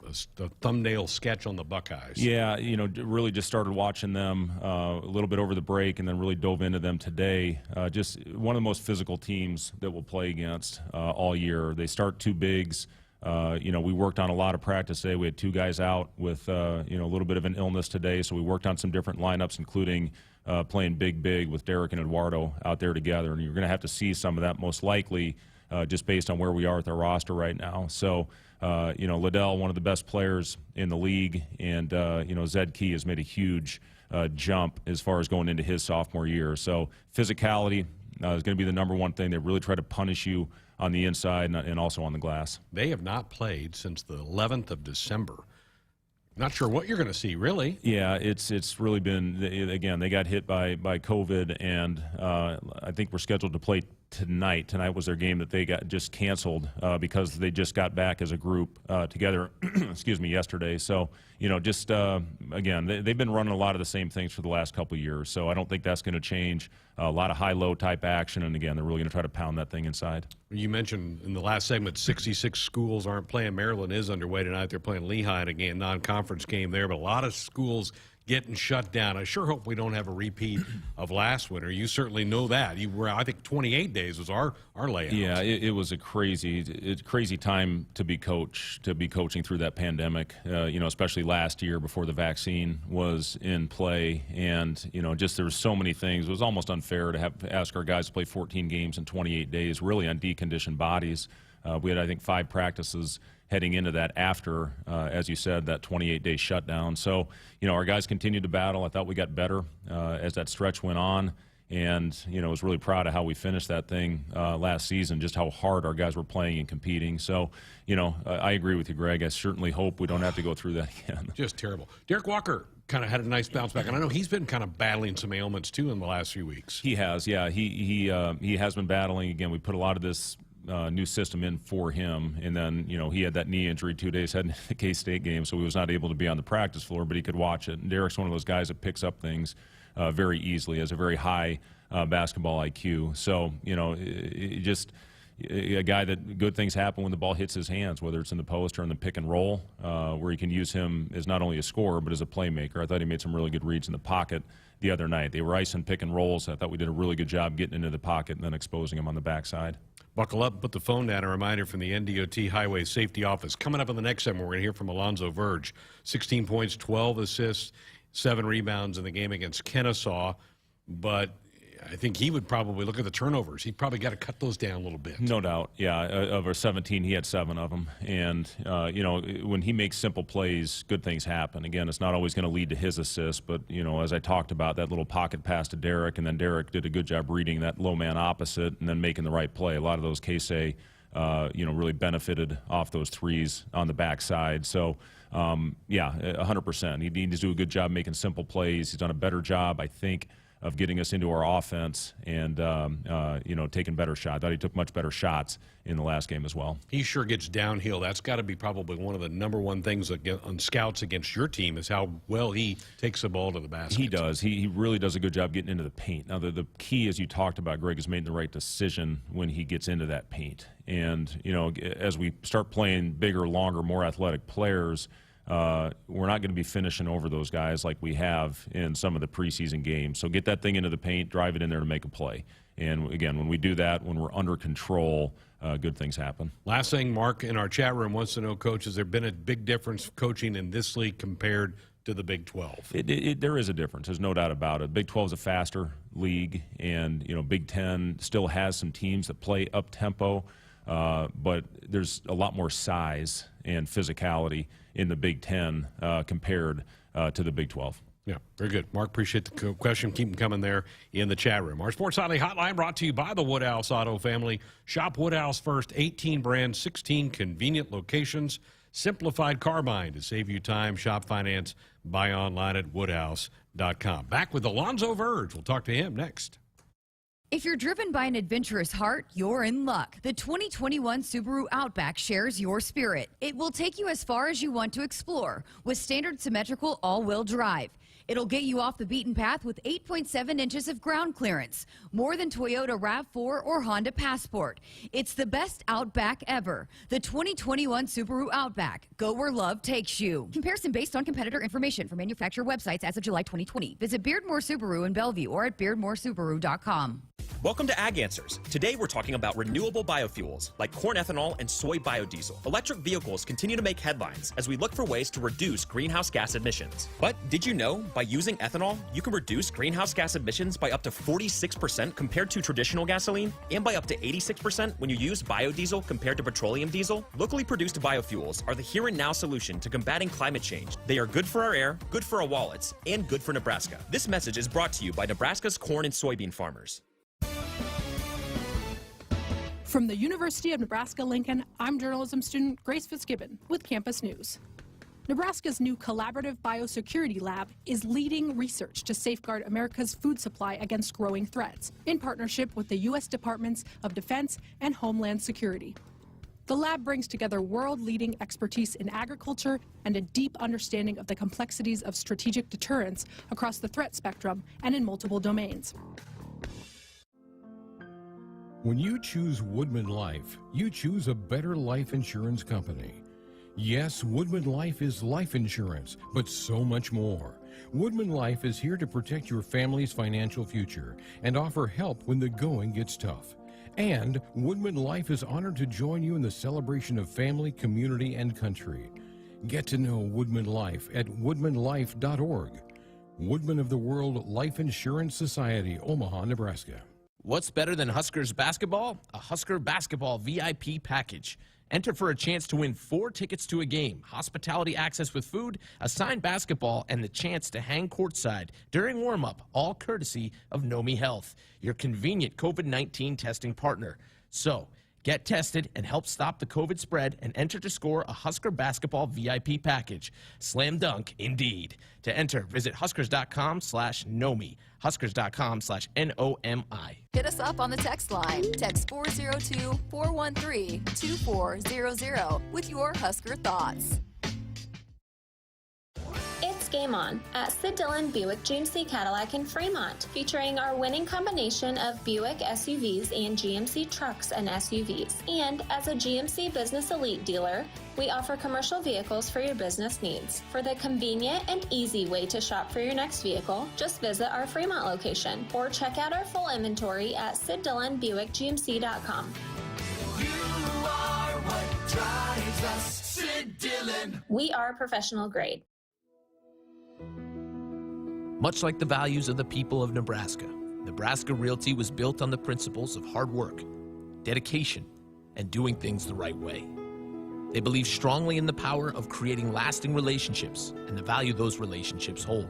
thumbnail sketch on the Buckeyes. Yeah, you know, really just started watching them a little bit over the break, and then really dove into them today. Just one of the most physical teams that we'll play against all year. They start two bigs. You know, we worked on a lot of practice today. We had two guys out with, you know, a little bit of an illness today, so we worked on some different lineups, including playing big with Derek and Eduardo out there together. And you're going to have to see some of that most likely just based on where we are with our roster right now. So, you know, Liddell, one of the best players in the league, and, you know, Zed Key has made a huge jump as far as going into his sophomore year. So physicality is going to be the number one thing. They really try to punish you on the inside and also on the glass. They have not played since the 11th of December. Not sure what you're going to see, really. Yeah, it's really been, again, they got hit by COVID, and I think we're scheduled to play tonight. Tonight was their game that they got just canceled because they just got back as a group together, excuse me, yesterday. So, you know, just, again, they've been running a lot of the same things for the last couple of years, so I don't think that's going to change. A lot of high-low type action, and again, they're really going to try to pound that thing inside. You mentioned in the last segment 66 schools aren't playing. Maryland is underway tonight. They're playing Lehigh in a game, non-conference game there, but a lot of schools getting shut down. I sure hope we don't have a repeat of last winter. You certainly know that. You were, I think, 28 days was our layout. Yeah, it was a crazy time to be coaching through that pandemic. You know, especially last year before the vaccine was in play, and you know, just there were so many things. It was almost unfair to ask our guys to play 14 games in 28 days, really on deconditioned bodies. We had, I think, 5 practices heading into that after, as you said, that 28-day shutdown. So, you know, our guys continued to battle. I thought we got better as that stretch went on, and, you know, I was really proud of how we finished that thing last season, just how hard our guys were playing and competing. So, you know, I agree with you, Greg. I certainly hope we don't have to go through that again. Just terrible. Derek Walker kind of had a nice bounce back, and I know he's been kind of battling some ailments, too, in the last few weeks. He has, yeah. He has been battling. Again, we put a lot of this new system in for him, and then, you know, he had that knee injury 2 days heading into the K-State game, so he was not able to be on the practice floor, but he could watch it. And Derek's one of those guys that picks up things very easily, has a very high basketball IQ. So, you know, just a guy that good things happen when the ball hits his hands, whether it's in the post or in the pick and roll, where he can use him as not only a scorer but as a playmaker. I thought he made some really good reads in the pocket the other night. They were icing pick and rolls. I thought we did a really good job getting into the pocket and then exposing him on the backside. Buckle up, put the phone down. A reminder from the NDOT Highway Safety Office. Coming up in the next segment, we're going to hear from Alonzo Verge. 16 points, 12 assists, 7 rebounds in the game against Kennesaw. But I think he would probably look at the turnovers. He probably got to cut those down a little bit. No doubt, yeah. Of our 17, he had 7 of them. And, you know, when he makes simple plays, good things happen. Again, it's not always going to lead to his assist, but, you know, as I talked about, that little pocket pass to Derek, and then Derek did a good job reading that low man opposite and then making the right play. A lot of those K-Say, you know, really benefited off those threes on the backside. So, yeah, 100%. He needs to do a good job making simple plays. He's done a better job, I think, of getting us into our offense and, you know, taking better shots. I thought he took much better shots in the last game as well. He sure gets downhill. That's got to be probably one of the number one things on scouts against your team is how well he takes the ball to the basket. He does. He really does a good job getting into the paint. Now, the key, as you talked about, Greg, is making the right decision when he gets into that paint. And, you know, as we start playing bigger, longer, more athletic players, we're not going to be finishing over those guys like we have in some of the preseason games. So get that thing into the paint, drive it in there to make a play. And again, when we do that, when we're under control, good things happen. Last thing, Mark in our chat room wants to know, Coach, has there been a big difference coaching in this league compared to the Big 12? There is a difference. There's no doubt about it. Big 12 is a faster league, and Big 10 still has some teams that play up tempo, but there's a lot more size and physicality in the Big 10 compared to the Big 12. Yeah, very good. Mark, appreciate the question. Keep them coming there in the chat room. Our Sports Nightly Hotline brought to you by the Woodhouse Auto family. Shop Woodhouse first, 18 brands, 16 convenient locations. Simplified car buying to save you time. Shop finance. Buy online at woodhouse.com. Back with Alonzo Verge. We'll talk to him next. If you're driven by an adventurous heart, you're in luck. The 2021 Subaru Outback shares your spirit. It will take you as far as you want to explore with standard symmetrical all-wheel drive. It'll get you off the beaten path with 8.7 inches of ground clearance, more than Toyota RAV4 or Honda Passport. It's the best Outback ever. The 2021 Subaru Outback. Go where love takes you. Comparison based on competitor information from manufacturer websites as of July 2020. Visit Beardmore Subaru in Bellevue or at beardmoresubaru.com. Welcome to Ag Answers. Today we're talking about renewable biofuels like corn ethanol and soy biodiesel. Electric vehicles continue to make headlines as we look for ways to reduce greenhouse gas emissions. But did you know by using ethanol, you can reduce greenhouse gas emissions by up to 46% compared to traditional gasoline and by up to 86% when you use biodiesel compared to petroleum diesel? Locally produced biofuels are the here and now solution to combating climate change. They are good for our air, good for our wallets, and good for Nebraska. This message is brought to you by Nebraska's corn and soybean farmers. From the University of Nebraska-Lincoln, I'm journalism student Grace Fitzgibbon with Campus News. Nebraska's new collaborative biosecurity lab is leading research to safeguard America's food supply against growing threats in partnership with the U.S. Departments of Defense and Homeland Security. The lab brings together world-leading expertise in agriculture and a deep understanding of the complexities of strategic deterrence across the threat spectrum and in multiple domains. When you choose Woodman Life, you choose a better life insurance company. Yes, Woodman Life is life insurance, but so much more. Woodman Life is here to protect your family's financial future and offer help when the going gets tough. And Woodman Life is honored to join you in the celebration of family, community, and country. Get to know Woodman Life at woodmanlife.org. Woodman of the World Life Insurance Society, Omaha, Nebraska. What's better than Huskers basketball? A Husker basketball VIP package. Enter for a chance to win 4 tickets to a game, hospitality access with food, a signed basketball, and the chance to hang courtside during warm-up, all courtesy of Nomi Health, your convenient COVID-19 testing partner. So, get tested and help stop the COVID spread and enter to score a Husker basketball VIP package. Slam dunk, indeed. To enter, visit huskers.com/Nomi. Huskers.com/NOMI. Hit us up on the text line. Text 402-413-2400 with your Husker thoughts. It's Game On at Sid Dillon Buick GMC Cadillac in Fremont, featuring our winning combination of Buick SUVs and GMC trucks and SUVs. And as a GMC Business Elite dealer, we offer commercial vehicles for your business needs. For the convenient and easy way to shop for your next vehicle, just visit our Fremont location or check out our full inventory at SidDillonBuickGMC.com. You are what drives us, Sid Dillon. We are professional grade. Much like the values of the people of Nebraska, Nebraska Realty was built on the principles of hard work, dedication, and doing things the right way. They believe strongly in the power of creating lasting relationships and the value those relationships hold.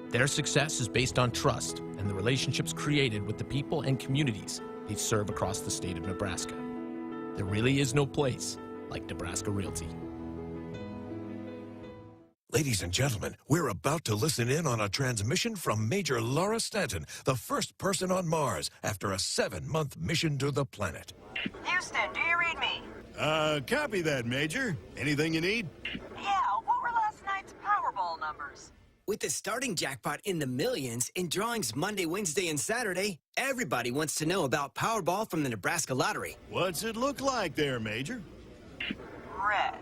Their success is based on trust and the relationships created with the people and communities they serve across the state of Nebraska. There really is no place like Nebraska Realty. Ladies and gentlemen, we're about to listen in on a transmission from Major Laura Stanton, the first person on Mars after a 7-month mission to the planet. Houston, do you read me? Copy that, Major. Anything you need? Yeah, what were last night's Powerball numbers? With the starting jackpot in the millions in drawings Monday, Wednesday, and Saturday, everybody wants to know about Powerball from the Nebraska Lottery. What's it look like there, Major? Red.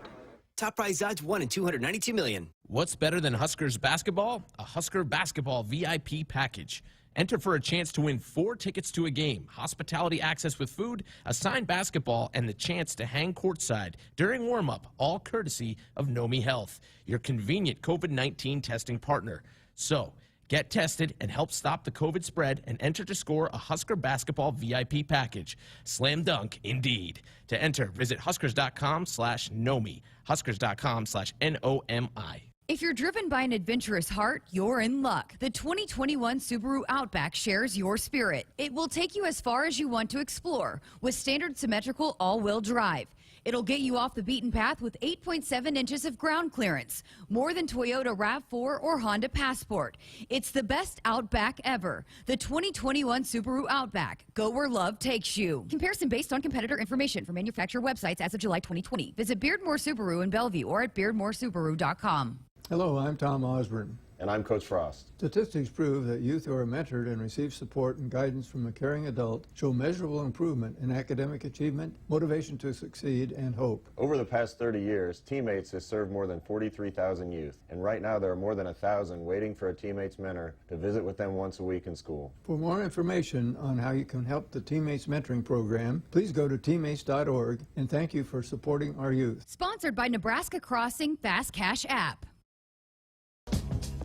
Top prize odds 1 in 292 million. What's better than Huskers basketball? A Husker basketball VIP package. Enter for a chance to win 4 tickets to a game, hospitality access with food, a signed basketball, and the chance to hang courtside during warm-up, all courtesy of Nomi Health, your convenient COVID-19 testing partner. So, get tested and help stop the COVID spread and enter to score a Husker basketball VIP package. Slam dunk, indeed. To enter, visit huskers.com/Nomi, huskers.com/NOMI. If you're driven by an adventurous heart, you're in luck. The 2021 Subaru Outback shares your spirit. It will take you as far as you want to explore with standard symmetrical all-wheel drive. It'll get you off the beaten path with 8.7 inches of ground clearance, more than Toyota RAV4 or Honda Passport. It's the best Outback ever. The 2021 Subaru Outback. Go where love takes you. Comparison based on competitor information from manufacturer websites as of July 2020. Visit Beardmore Subaru in Bellevue or at beardmoresubaru.com. Hello, I'm Tom Osborne. And I'm Coach Frost. Statistics prove that youth who are mentored and receive support and guidance from a caring adult show measurable improvement in academic achievement, motivation to succeed, and hope. Over the past 30 years, Teammates has served more than 43,000 youth, and right now there are more than 1,000 waiting for a Teammates mentor to visit with them once a week in school. For more information on how you can help the Teammates Mentoring Program, please go to teammates.org, and thank you for supporting our youth. Sponsored by Nebraska Crossing Fast Cash app.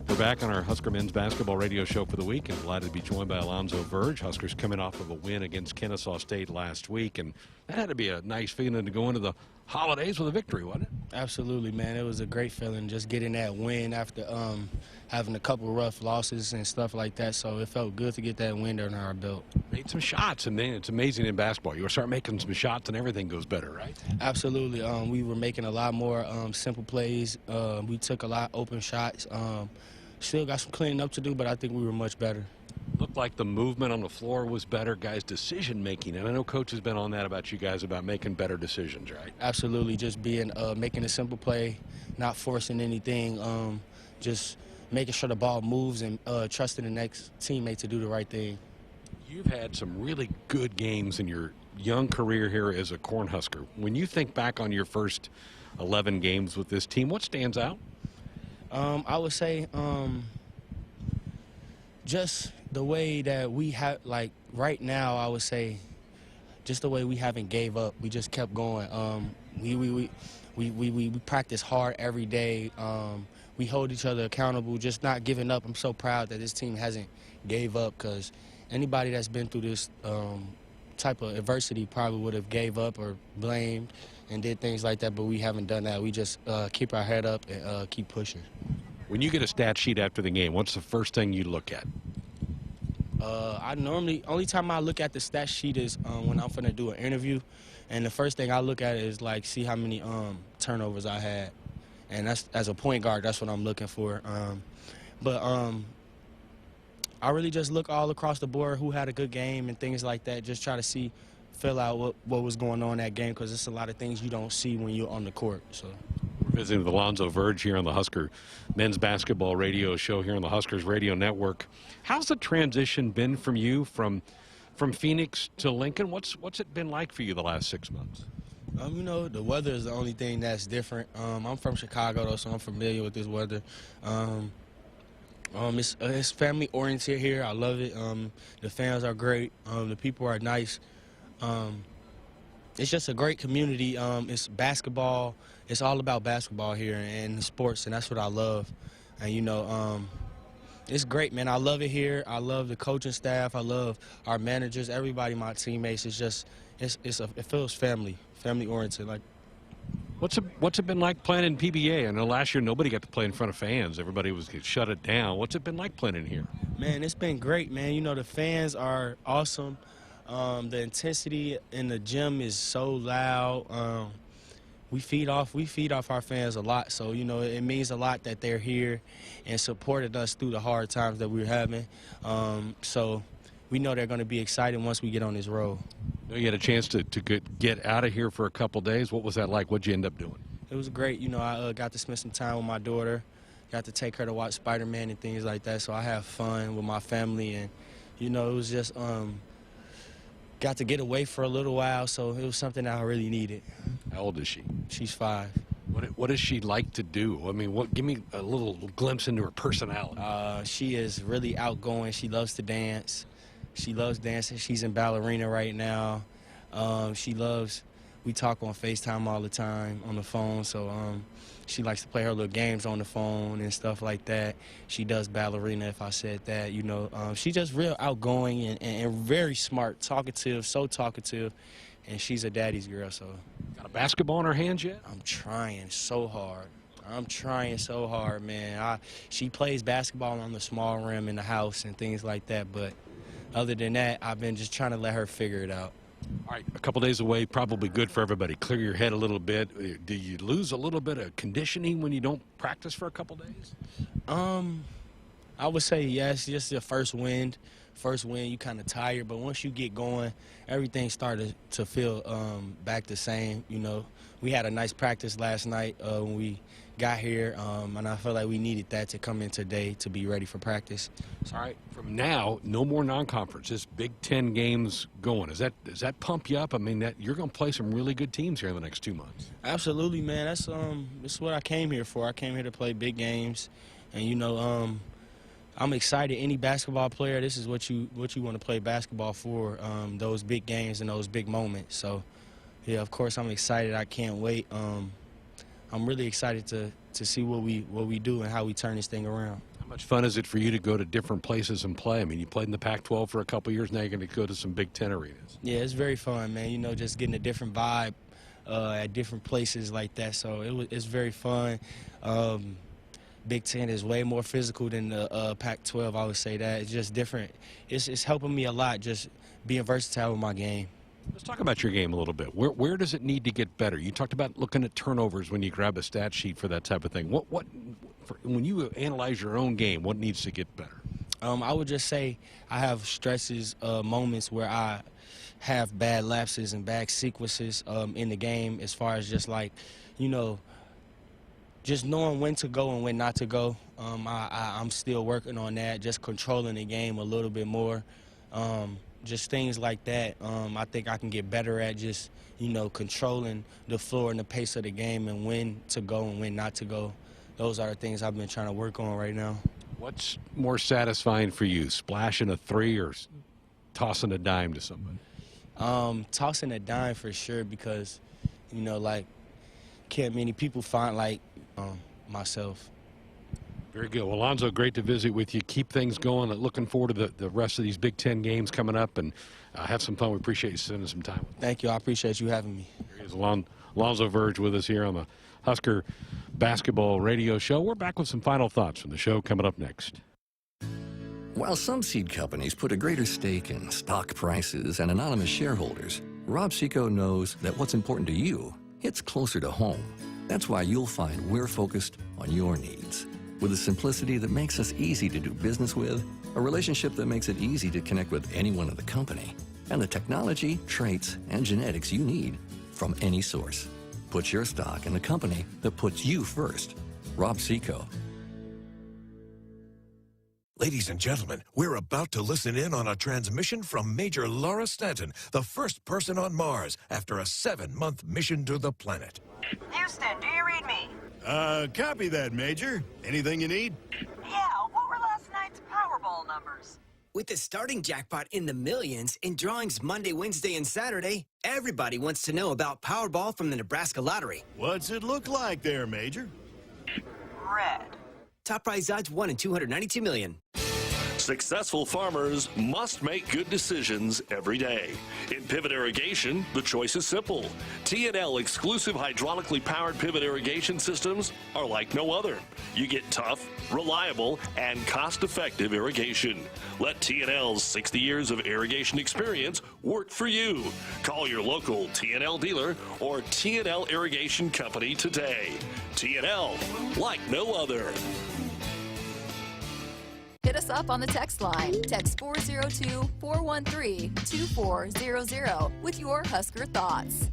We're back on our Husker men's basketball radio show for the week, and glad to be joined by Alonzo Verge. Huskers coming off of a win against Kennesaw State last week, and that had to be a nice feeling to go into the holidays with a victory, wasn't it? Absolutely, man. It was a great feeling just getting that win after having a couple rough losses and stuff like that, so it felt good to get that win under our belt. Made some shots, and then it's amazing in basketball. You start making some shots and everything goes better, right? Absolutely. We were making a lot more simple plays. We took a lot of open shots. Still got some cleaning up to do, but I think we were much better. Looked like the movement on the floor was better, guys' decision-making. And I know Coach has been on that about you guys about making better decisions, right? Absolutely. Just being making a simple play, not forcing anything, just making sure the ball moves and trusting the next teammate to do the right thing. You've had some really good games in your young career here as a Cornhusker. When you think back on your first 11 games with this team, what stands out? I would say just the way that we have, like right now, I would say just the way we haven't gave up. We just kept going. We practice hard every day. We hold each other accountable, just not giving up. I'm so proud that this team hasn't gave up, because anybody that's been through this type of adversity probably would have gave up or blamed and did things like that, but we haven't done that. We just keep our head up and keep pushing. When you get a stat sheet after the game, what's the first thing you look at? Only time I look at the stat sheet is when I'm finna do an interview, and the first thing I look at is like see how many turnovers I had, and that's as a point guard. That's what I'm looking for. I really just look all across the board who had a good game and things like that. Just try to fill out what was going on in that game, because it's a lot of things you don't see when you're on the court. So. We're visiting with Alonzo Verge here on the Husker men's basketball radio show here on the Huskers Radio Network. How's the transition been from you from Phoenix to Lincoln? What's it been like for you the last 6 months? You know, the weather is the only thing that's different. I'm from Chicago, though, so I'm familiar with this weather. It's family oriented here. I love it. The fans are great. The people are nice. It's just a great community. It's basketball. It's all about basketball here and sports, and that's what I love. And, you know, it's great, man. I love it here. I love the coaching staff. I love our managers, everybody, my teammates. It's just, it feels family-oriented. Like, What's it been like playing in PBA? I know last year nobody got to play in front of fans. Everybody was shut it down. What's it been like playing in here? Man, it's been great, man. You know, the fans are awesome. The intensity in the gym is so loud. We feed off our fans a lot, so you know it means a lot that they're here and supported us through the hard times that we're having. So we know they're going to be excited once we get on this road. You had a chance to get out of here for a couple days. What was that like? What'd you end up doing? It was great. You know, I got to spend some time with my daughter. Got to take her to watch Spider-Man and things like that. So I have fun with my family, and you know, it was just got to get away for a little while. So it was something I really needed. How old is she? She's 5. What does she like to do? I mean, give me a little glimpse into her personality. She is really outgoing. She loves to dance. She loves dancing. She's in ballerina right now. We talk on FaceTime all the time on the phone, so she likes to play her little games on the phone and stuff like that. She does ballerina, if I said that, you know. She's just real outgoing and very smart, talkative, so talkative, and she's a daddy's girl, so. Got a basketball in her hands yet? I'm trying so hard. I'm trying so hard, man. She plays basketball on the small rim in the house and things like that, but other than that, I've been just trying to let her figure it out. All right, a couple days away, probably good for everybody. Clear your head a little bit. Do you lose a little bit of conditioning when you don't practice for a couple days? I would say yes, just the first wind. First wind, you kind of tired, but once you get going, everything started to feel back the same, you know. We had a nice practice last night when we got here, and I felt like we needed that to come in today to be ready for practice. All right, from now, no more non-conference, just Big Ten games going. Does that pump you up? I mean, you're going to play some really good teams here in the next 2 months. Absolutely, man. That's what I came here for. I came here to play big games, and you know, I'm excited. Any basketball player, this is what you want to play basketball for, those big games and those big moments. So, yeah, of course, I'm excited. I can't wait. I'm really excited to see what we do and how we turn this thing around. How much fun is it for you to go to different places and play? I mean, you played in the Pac-12 for a couple years. Now you're going to go to some Big Ten arenas. Yeah, it's very fun, man. You know, just getting a different vibe at different places like that. So it's very fun. Big Ten is way more physical than the Pac-12. I would say that it's just different. It's helping me a lot, just being versatile with my game. Let's talk about your game a little bit. Where does it need to get better? You talked about looking at turnovers when you grab a stat sheet for that type of thing. When you analyze your own game, what needs to get better? I would just say I have stresses, moments where I have bad lapses and bad sequences in the game, as far as just like, you know, just knowing when to go and when not to go. I'm still working on that, just controlling the game a little bit more. Just things like that. I think I can get better at just, you know, controlling the floor and the pace of the game and when to go and when not to go. Those are the things I've been trying to work on right now. What's more satisfying for you, splashing a three or tossing a dime to somebody? Tossing a dime for sure, because, you know, like, can't many people find like myself. Very good. Well, Alonzo, great to visit with you. Keep things going. Looking forward to the rest of these Big Ten games coming up, and have some fun. We appreciate you spending some time with us. Thank you. I appreciate you having me. Here is Alonzo Verge with us here on the Husker Basketball Radio Show. We're back with some final thoughts from the show coming up next. While some seed companies put a greater stake in stock prices and anonymous shareholders, Rob Seco knows that what's important to you hits closer to home. That's why you'll find we're focused on your needs. With a simplicity that makes us easy to do business with, a relationship that makes it easy to connect with anyone in the company, and the technology, traits, and genetics you need from any source. Put your stock in the company that puts you first. Rob Seco. Ladies and gentlemen, we're about to listen in on a transmission from Major Laura Stanton, the first person on Mars after a 7-month mission to the planet. Houston, do you read me? Copy that, Major. Anything you need? Yeah, what were last night's Powerball numbers? With the starting jackpot in the millions in drawings Monday, Wednesday, and Saturday, everybody wants to know about Powerball from the Nebraska Lottery. What's it look like there, Major? Red. Top prize odds 1 in 292 million. Successful farmers must make good decisions every day. In pivot irrigation, the choice is simple. T&L exclusive hydraulically powered pivot irrigation systems are like no other. You get tough, reliable, and cost-effective irrigation. Let T&L's 60 years of irrigation experience work for you. Call your local T&L dealer or T&L Irrigation Company today. T&L, like no other. Hit us up on the text line. Text 402-413-2400 with your Husker thoughts.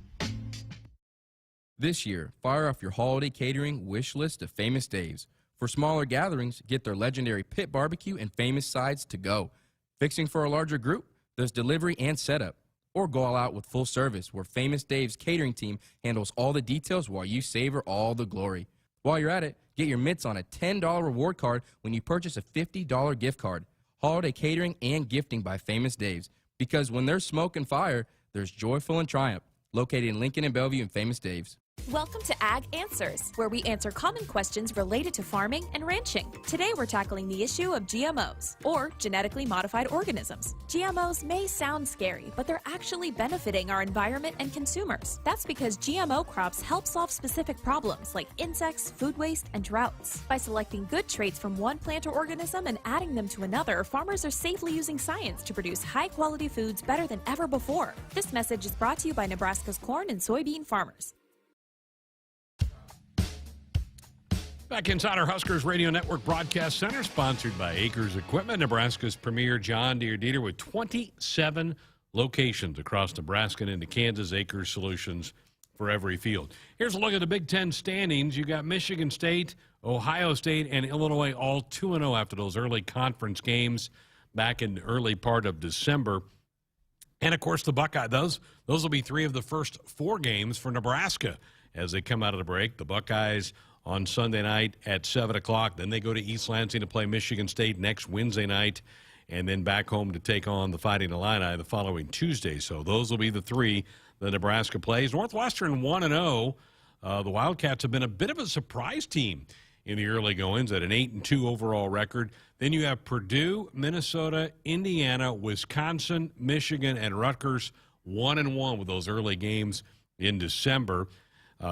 This year, fire off your holiday catering wish list of Famous Dave's. For smaller gatherings, get their legendary pit barbecue and famous sides to go. Fixing for a larger group? There's delivery and setup. Or go all out with full service, where Famous Dave's catering team handles all the details while you savor all the glory. While you're at it, get your mitts on a $10 reward card when you purchase a $50 gift card. Holiday catering and gifting by Famous Dave's. Because when there's smoke and fire, there's joyful and triumph. Located in Lincoln and Bellevue and Famous Dave's. Welcome to Ag Answers, where we answer common questions related to farming and ranching. Today we're tackling the issue of GMOs, or genetically modified organisms. GMOs may sound scary, but they're actually benefiting our environment and consumers. That's because GMO crops help solve specific problems like insects, food waste, and droughts. By selecting good traits from one plant or organism and adding them to another, farmers are safely using science to produce high-quality foods better than ever before. This message is brought to you by Nebraska's corn and soybean farmers. Back inside our Huskers Radio Network Broadcast Center, sponsored by Acres Equipment, Nebraska's premier John Deere dealer with 27 locations across Nebraska and into Kansas. Acres solutions for every field. Here's a look at the Big Ten standings. You got Michigan State, Ohio State, and Illinois all 2-0 after those early conference games back in the early part of December. And, of course, the Buckeyes, those will be 3 of the first 4 games for Nebraska as they come out of the break. The Buckeyes on Sunday night at 7 o'clock. Then they go to East Lansing to play Michigan State next Wednesday night, and then back home to take on the Fighting Illini the following Tuesday. So those will be the 3 that Nebraska plays. Northwestern 1-0. The Wildcats have been a bit of a surprise team in the early goings at an 8-2 overall record. Then you have Purdue, Minnesota, Indiana, Wisconsin, Michigan, and Rutgers 1-1 with those early games in December.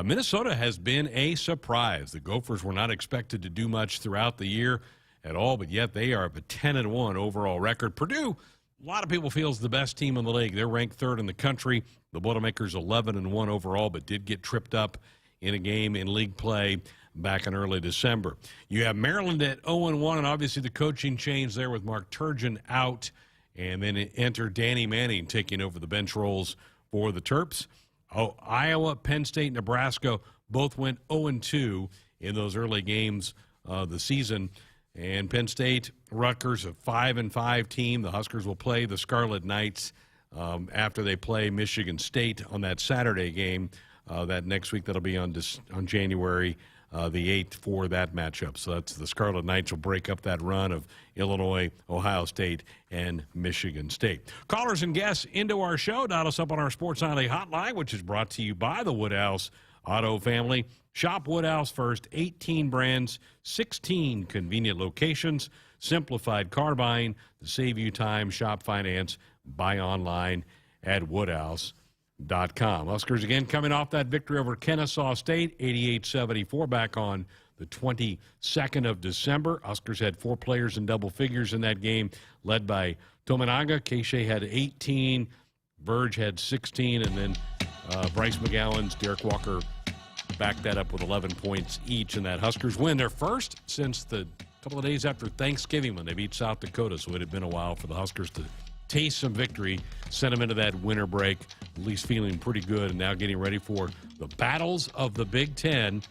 Minnesota has been a surprise. The Gophers were not expected to do much throughout the year at all, but yet they are a 10-1 overall record. Purdue, a lot of people feel is the best team in the league. They're ranked 3rd in the country. The Boilermakers 11-1 overall, but did get tripped up in a game in league play back in early December. You have Maryland at 0-1, and obviously the coaching change there with Mark Turgeon out, and then enter Danny Manning taking over the bench roles for the Terps. Iowa, Penn State, Nebraska both went 0-2 in those early games of the season. And Penn State, Rutgers, a 5-5 team. The Huskers will play the Scarlet Knights after they play Michigan State on that Saturday game. That next week, that'll be on January the 8th for that matchup. So that's the Scarlet Knights will break up that run of Illinois, Ohio State, and Michigan State. Callers and guests into our show. Dial us up on our Sports Alley hotline, which is brought to you by the Woodhouse Auto Family. Shop Woodhouse first. 18 brands, 16 convenient locations. Simplified car buying to save you time. Shop finance. Buy online at Woodhouse.com. Huskers again coming off that victory over Kennesaw State, 88-74, back on the 22nd of December. Huskers had 4 players in double figures in that game, led by Tominaga. Keisha had 18, Verge had 16, and then Bryce McGowan's Derek Walker backed that up with 11 points each, and that Huskers win their first since the couple of days after Thanksgiving when they beat South Dakota, so it had been a while for the Huskers to taste some victory, sent them into that winter break, at least feeling pretty good, and now getting ready for the battles of the Big Ten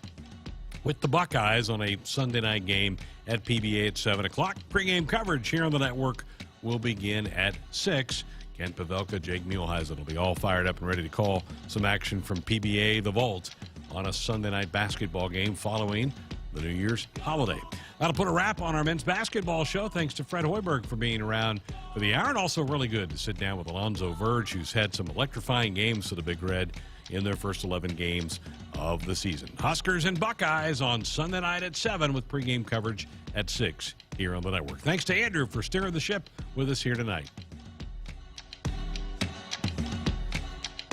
with the Buckeyes on a Sunday night game at PBA at 7 o'clock. Pre-game coverage here on the network will begin at 6. Ken Pavelka, Jake Muehlheisen will be all fired up and ready to call some action from PBA The Vault on a Sunday night basketball game following the New Year's holiday. That'll put a wrap on our men's basketball show. Thanks to Fred Hoiberg for being around for the hour, and also really good to sit down with Alonzo Verge, who's had some electrifying games for the Big Red in their first 11 games of the season. Huskers and Buckeyes on Sunday night at 7 with pregame coverage at 6 here on the network. Thanks to Andrew for steering the ship with us here tonight.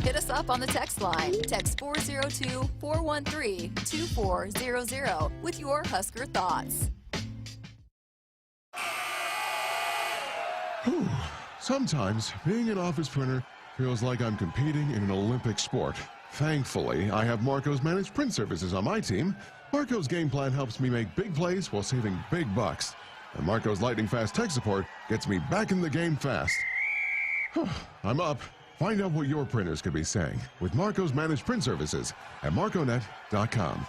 Hit us up on the text line. Text 402-413-2400 with your Husker thoughts. Sometimes being an office printer feels like I'm competing in an Olympic sport. Thankfully, I have Marco's Managed Print Services on my team. Marco's game plan helps me make big plays while saving big bucks. And Marco's lightning fast tech support gets me back in the game fast. I'm up. Find out what your printers could be saying with Marco's Managed Print Services at marconet.com.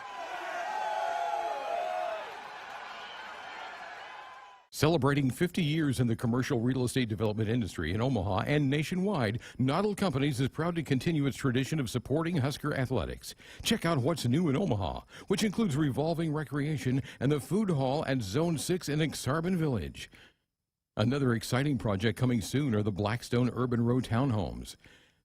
Celebrating 50 years in the commercial real estate development industry in Omaha and nationwide, Noddle Companies is proud to continue its tradition of supporting Husker athletics. Check out what's new in Omaha, which includes revolving recreation and the food hall at Zone 6 in Exarban Village. Another exciting project coming soon are the Blackstone Urban Row townhomes.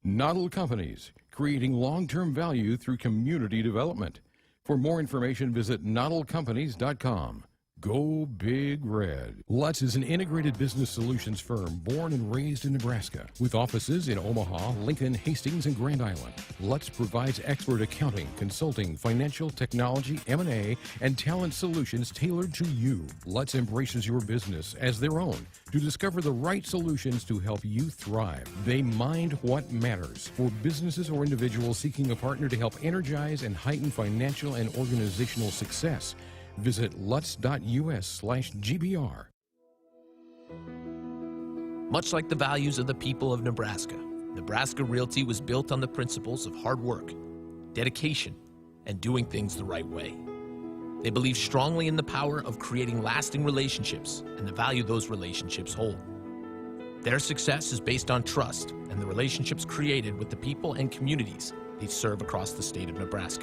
Noddle Companies, creating long-term value through community development. For more information, visit noddlecompanies.com. Go Big Red. Lutz is an integrated business solutions firm born and raised in Nebraska with offices in Omaha, Lincoln, Hastings, and Grand Island. Lutz provides expert accounting, consulting, financial, technology, M&A, and talent solutions tailored to you. Lutz embraces your business as their own to discover the right solutions to help you thrive. They mind what matters for businesses or individuals seeking a partner to help energize and heighten financial and organizational success. Visit lutz.us/GBR. Much like the values of the people of Nebraska, Nebraska Realty was built on the principles of hard work, dedication, and doing things the right way. They believe strongly in the power of creating lasting relationships and the value those relationships hold. Their success is based on trust and the relationships created with the people and communities they serve across the state of Nebraska.